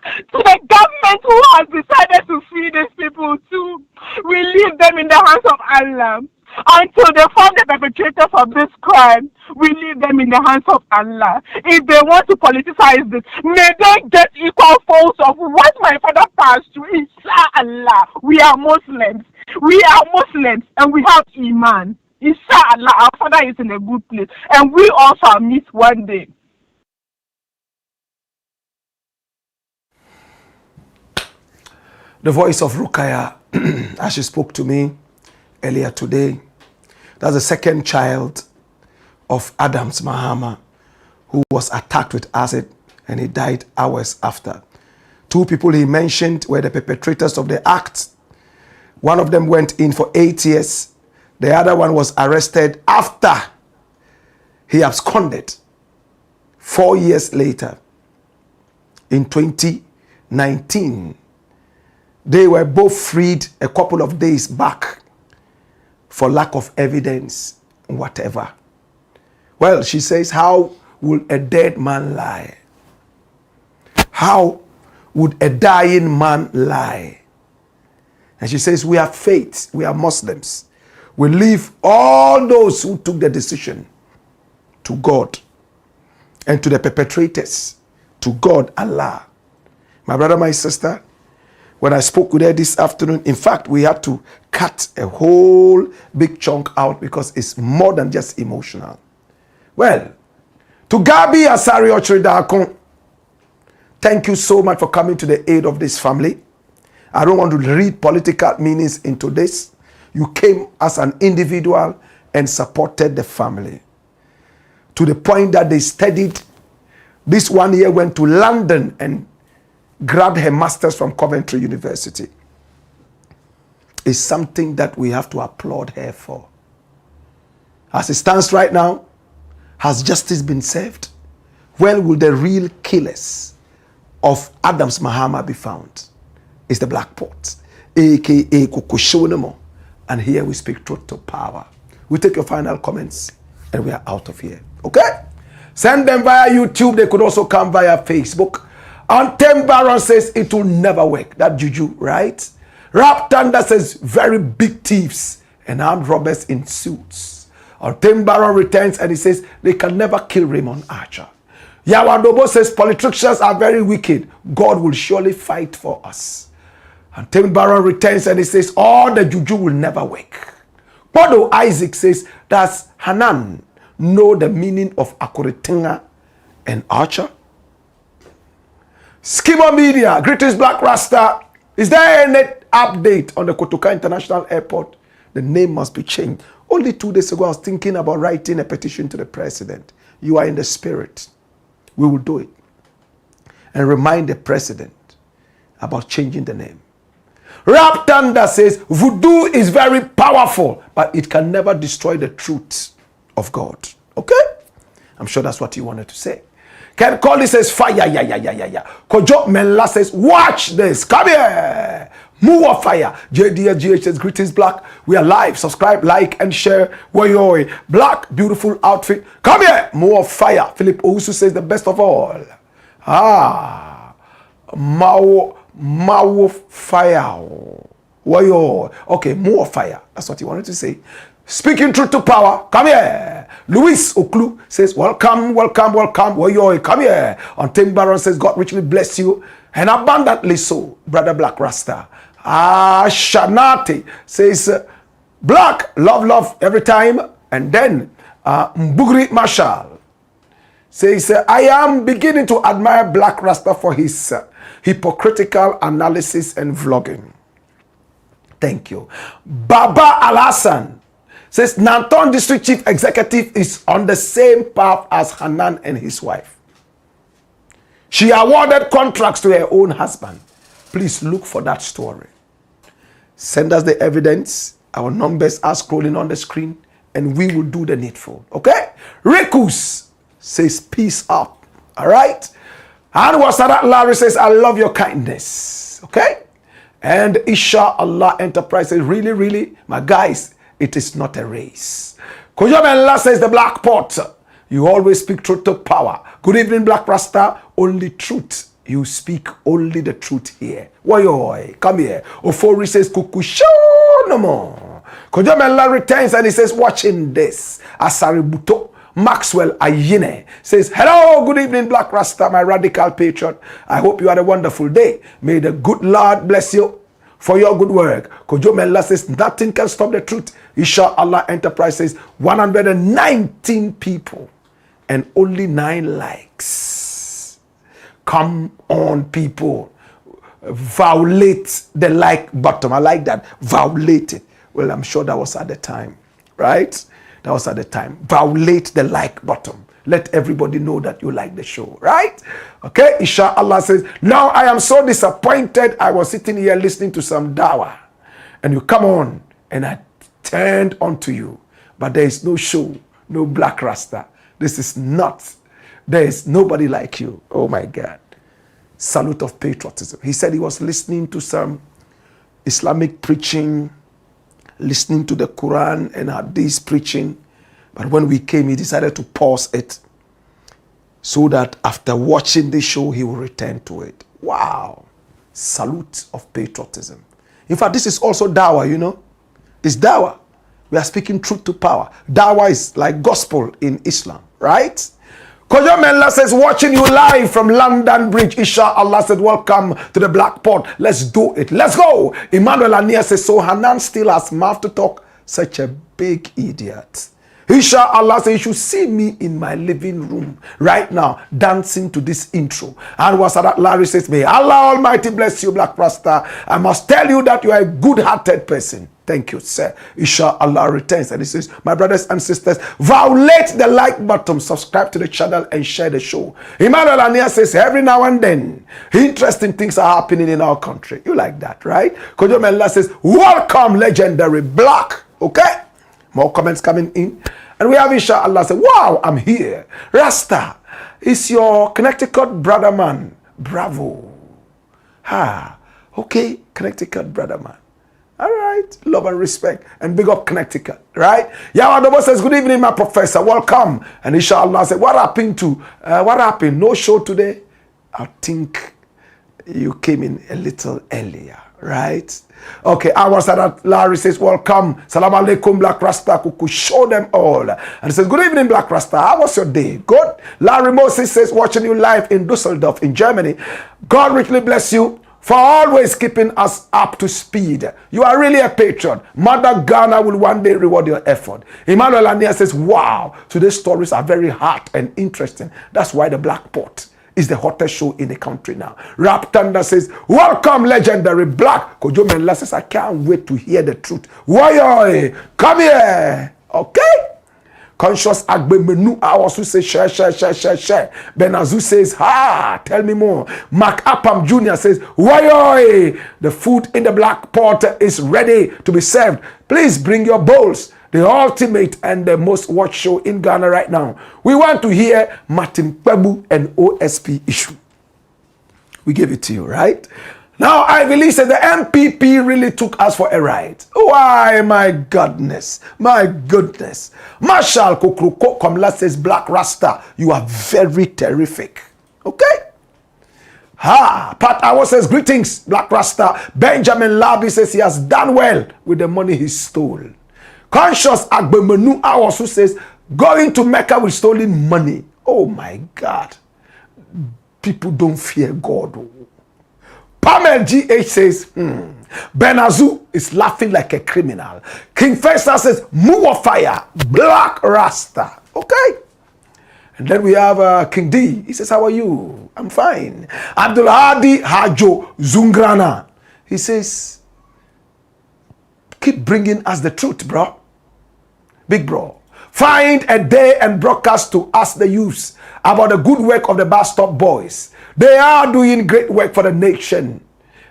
To the government who has decided to free these people too, we leave them in the hands of Allah. Until they find the perpetrators of this crime, we leave them in the hands of Allah. If they want to politicize this, may they get equal force of what my father passed through. Inshallah, we are Muslims. We are Muslims and we have Iman. Inshallah, our father is in a good place. And we also meet one day. The voice of Rukaya, as she spoke to me earlier today, that's the second child of Adams Mahama, who was attacked with acid and he died hours after. Two people he mentioned were the perpetrators of the act. One of them went in for 8 years. The other one was arrested after he absconded 4 years later. In 2019, they were both freed a couple of days back for lack of evidence, whatever. Well, she says, how will a dead man lie? How would a dying man lie? And she says, we have faith, we are Muslims. We leave all those who took the decision to God and to the perpetrators, to God, Allah. My brother, my sister, when I spoke with her this afternoon, in fact, we had to cut a whole big chunk out because it's more than just emotional. Well, to GABBY and HACKS, thank you so much for coming to the aid of this family. I don't want to read political meanings into this. You came as an individual and supported the family to the point that they studied. This 1 year went to London and grabbed her master's from Coventry University. It's something that we have to applaud her for. As it stands right now, has justice been served? When will the real killers of Adams Mahama be found? It's the Black Pot, aka Kukushonemo. And here we speak truth to power. We take your final comments and we are out of here. Okay? Send them via YouTube. They could also come via Facebook. And Tim Baron says it will never work. That juju, right? Rap Thunder says very big thieves and armed robbers in suits. And Tim Baron returns and he says they can never kill Raymond Archer. Yawadobo says politicians are very wicked. God will surely fight for us. And Tim Baron returns and he says all the juju will never work. Podo Isaac says does Hanan know the meaning of Akuritinga and Archer? Skimmer Media, greetings Black Rasta. Is there any update on the Kotoka International Airport? The name must be changed. Only 2 days ago, I was thinking about writing a petition to the president. You are in the spirit. We will do it. And remind the president about changing the name. Rap Thunder says, voodoo is very powerful, but it can never destroy the truth of God. Okay? I'm sure that's what you wanted to say. Ken Colley says, fire, yeah. Kojo Menla says, watch this. Come here. Move of fire. JDGH says, greetings, Blakk. We are live. Subscribe, like, and share. Woyoy. Blakk, beautiful outfit. Come here. Move of fire. Philip Owusu says, the best of all. Mao fire. Woyoy. Okay, move of fire. That's what he wanted to say. Speaking truth to power, come here. Luis Oklu says, welcome. Woyoy, come here. And Tim Baron says, God richly bless you and abundantly so, Brother Blakk Rasta. Shanati says, Blakk, love every time. And then Mbugri Marshall says, I am beginning to admire Blakk Rasta for his hypocritical analysis and vlogging. Thank you. Baba Al-Hassan says, Nanton District Chief Executive is on the same path as Hanan and his wife. She awarded contracts to her own husband. Please look for that story. Send us the evidence. Our numbers are scrolling on the screen, and we will do the needful. Okay? Rikus says, peace up. All right? And Wasadat Larry says, I love your kindness. Okay? And Isha Allah Enterprises, really, my guys, it is not a race. Kojo Menla says, the Black Pot. You always speak truth to power. Good evening, Blakk Rasta. Only truth. You speak only the truth here. Woyoy, come here. Ofori says, Kukusho no more. Kojo Menla returns and he says, watching this. Asaributo. Maxwell Ayine says, hello, good evening, Blakk Rasta, my radical patriot. I hope you had a wonderful day. May the good Lord bless you for your good work. Kojo Menla says, nothing can stop the truth. Isha Allah Enterprises, 119 people and only 9 likes. Come on, people. Violate the like button. I like that. Violate it. Well, I'm sure that was at the time, right? That was at the time. Violate the like button. Let everybody know that you like the show, right? Okay, Isha Allah says, now I am so disappointed. I was sitting here listening to some dawah, and you come on, and I turned onto you. But there is no show, no Blakk Rasta. This is not. There is nobody like you. Oh my God. Salute of patriotism. He said he was listening to some Islamic preaching, listening to the Quran and Hadith preaching. But when we came, he decided to pause it so that after watching this show, he will return to it. Wow. Salute of patriotism. In fact, this is also dawah, you know. It's dawah. We are speaking truth to power. Dawah is like gospel in Islam, right? Kojo Menla says, watching you live from London Bridge. Isha Allah said, welcome to the Black Pot. Let's do it. Let's go. Emmanuel Ania says, so Hanan still has mouth to talk. Such a big idiot. Isha Allah says, you should see me in my living room right now dancing to this intro. And Wasadat Larry says, may Allah Almighty bless you, Blakk Rasta. I must tell you that you are a good-hearted person. Thank you, sir. Isha Allah returns and he says, my brothers and sisters, violate the like button, subscribe to the channel and share the show. Emmanuel Ania says, every now and then, interesting things are happening in our country. You like that, right? Kojo Menla says, welcome, legendary Blakk. Okay? More comments coming in. And we have Isha Allah say, wow, I'm here. Rasta is your Connecticut brother man. Bravo. Okay, Connecticut brother man. All right, love and respect and big up Connecticut, right? Yawadobo says, good evening, my professor, welcome. And Isha Allah said, what happened? No show today? I think you came in a little earlier, right? Okay, our Sadat Larry says, welcome. Salam alaikum, Blakk Rasta. Kuku, show them all. And he says, good evening, Blakk Rasta. How was your day? Good. Larry Moses says, watching you live in Dusseldorf in Germany. God richly bless you for always keeping us up to speed. You are really a patriot. Mother Ghana will one day reward your effort. Emmanuel Ania says, wow, today's stories are very hot and interesting. That's why the Black Pot is the hottest show in the country now. Rap Thunder says, welcome, legendary Blakk. Kojo Menla says, I can't wait to hear the truth. Woyoy, come here. Okay? Conscious Agbe Menu also says, share. Benazu says, tell me more. Mark Apam Jr. says, woyoy, the food in the Black Pot is ready to be served. Please bring your bowls the ultimate and the most watched show in Ghana right now. We want to hear Martin KPEBU and OSP issue. We gave it to you, right? Now, I believe that the MPP really took us for a ride. Why, my goodness. My goodness. Marshal Kokroko Komla says, Black Rasta, you are very terrific. Okay? Pat Awo says, greetings, Black Rasta. Benjamin Labi says he has done well with the money he stole. Conscious Agbemenu Awosu says, going to Mecca with stolen money. Oh my God. People don't fear God. Pamel GH says, Benazu is laughing like a criminal. King Faisal says, move of fire, Black Rasta. Okay. And then we have King D. He says, how are you? I'm fine. Abdul Hadi Hajo Zungrana. He says, keep bringing us the truth, bro. Big bro. Find a day and broadcast to us the youths about the good work of the bus stop boys. They are doing great work for the nation.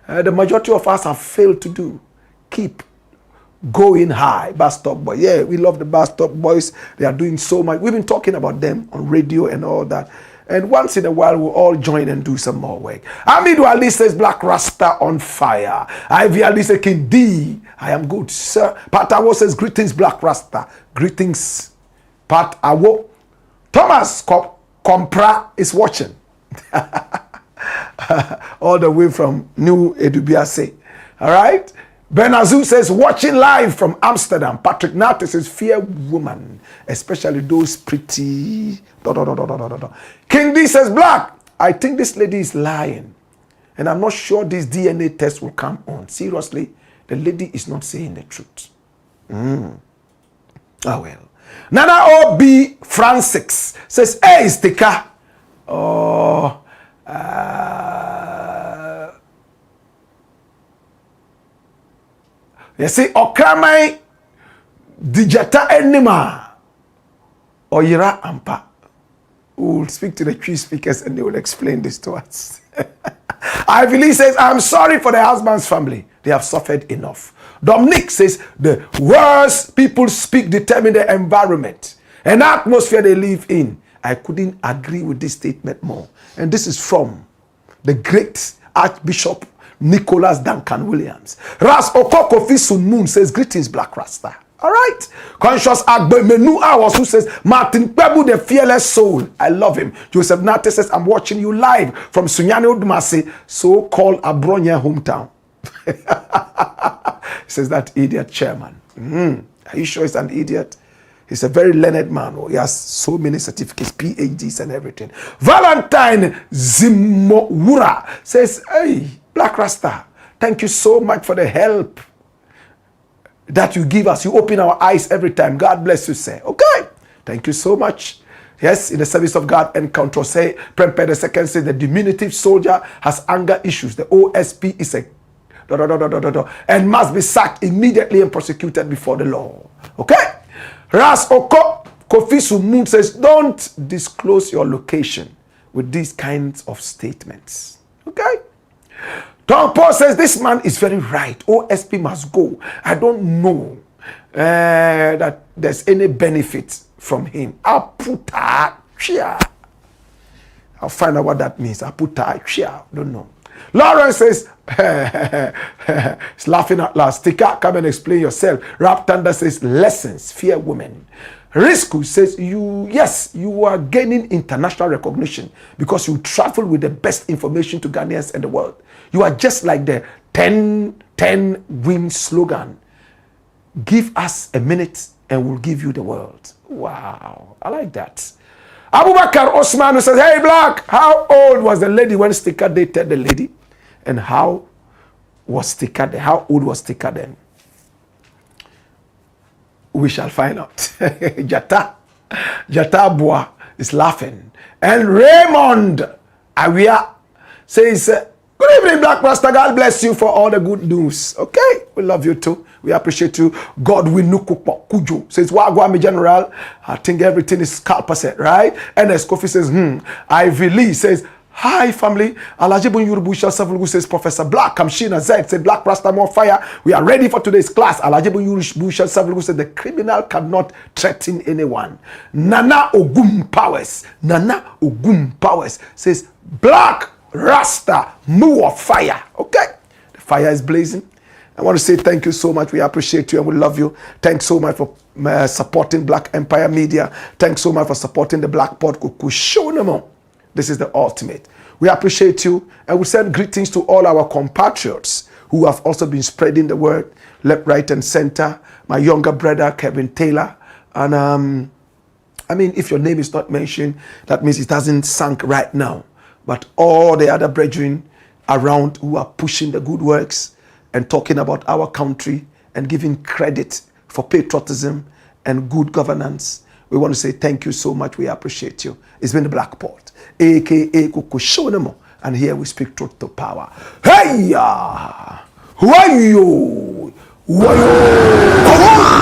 The majority of us have failed to do. Keep going high, bus stop boys. Yeah, we love the bus stop boys. They are doing so much. We've been talking about them on radio and all that. And once in a while, we'll all join and do some more work. Amidu Ali says, Black Rasta on fire. Ivy Ali says, King D, I am good, sir. Pat Awo says, greetings, Black Rasta. Greetings, Pat Awo. Thomas Compra is watching. All the way from New Edubiase. All right? Benazu says, watching live from Amsterdam. Patrick Natte says, fear woman, especially those pretty... King D says, Black, I think this lady is lying. And I'm not sure this DNA test will come on. Seriously, the lady is not saying the truth. Oh, well. Nana O.B. Francis says, hey, sticker. Oh, you see, Okramai Dijata Enima Oyira Ampa. We'll speak to the chief speakers and they will explain this to us. Ivy says, I'm sorry for the husband's family. They have suffered enough. Dominic says, the words people speak determine the environment and atmosphere they live in. I couldn't agree with this statement more. And this is from the great Archbishop Nicholas Duncan Williams. Ras Okokofi Sun Moon says, greetings, Black Rasta. All right. Conscious Agbemenu Awas who says, Martin KPEBU, the fearless soul. I love him. Joseph Nate says, I'm watching you live from Sunyani Odumase, so-called Abronya hometown. He says, that idiot chairman. Are you sure he's an idiot? He's a very learned man. He has so many certificates, PhDs and everything. Valentine Zimowura says, hey, Black Rasta, thank you so much for the help that you give us. You open our eyes every time. God bless you, sir. Okay. Thank you so much. Yes, in the service of God encounter, say, Prempeh the second says, the diminutive soldier has anger issues. The OSP is a and must be sacked immediately and prosecuted before the law. Okay? Ras Oko Kofi Sumun says, don't disclose your location with these kinds of statements. Okay? Tom Paul says, this man is very right. OSP must go. I don't know that there's any benefit from him. I'll find out what that means. Don't know. Lawrence says, he's laughing at last. Sticker, come and explain yourself. Rap Thunder says, lessons, fear women. Risku says, you are gaining international recognition because you travel with the best information to Ghanaians and the world. You are just like the 10-10-win slogan. Give us a minute and we'll give you the world. Wow, I like that. Abubakar Osman says, hey, Black, how old was the lady when Sticker dated the lady? And how was Sticker then? How old was Sticker then? We shall find out. Jata Bois is laughing. And Raymond Awia says, good evening, Black Rasta. God bless you for all the good news. Okay, we love you too. We appreciate you. Godwin Nukupo Kujo says, Wagwami General, I think everything is 100%, right? And as Kofi says, Ivy Lee says, Hi family, Alajibun Yurubusha Savulugu says Professor Blakk, Kamshina Z said Blakk Rasta more fire. We are ready for today's class. Alajibun Yurubusha Savulugu said the criminal cannot threaten anyone. Nana Ogum Powers says Blakk Rasta more fire. Okay, the fire is blazing. I want to say thank you so much. We appreciate you and we love you. Thanks so much for supporting Black Empire Media. Thanks so much for supporting the Black Pod Kukushonamo. This is the ultimate. We appreciate you and we send greetings to all our compatriots who have also been spreading the word left, right, and center. My younger brother, Kevin Taylor. And I mean, if your name is not mentioned, that means it hasn't sunk right now. But all the other brethren around who are pushing the good works and talking about our country and giving credit for patriotism and good governance, we want to say thank you so much. We appreciate you. It's been the Black Port, aka Kukushonamo, and here we speak truth to power. Hey ya! Who are you? Who are you? Come on!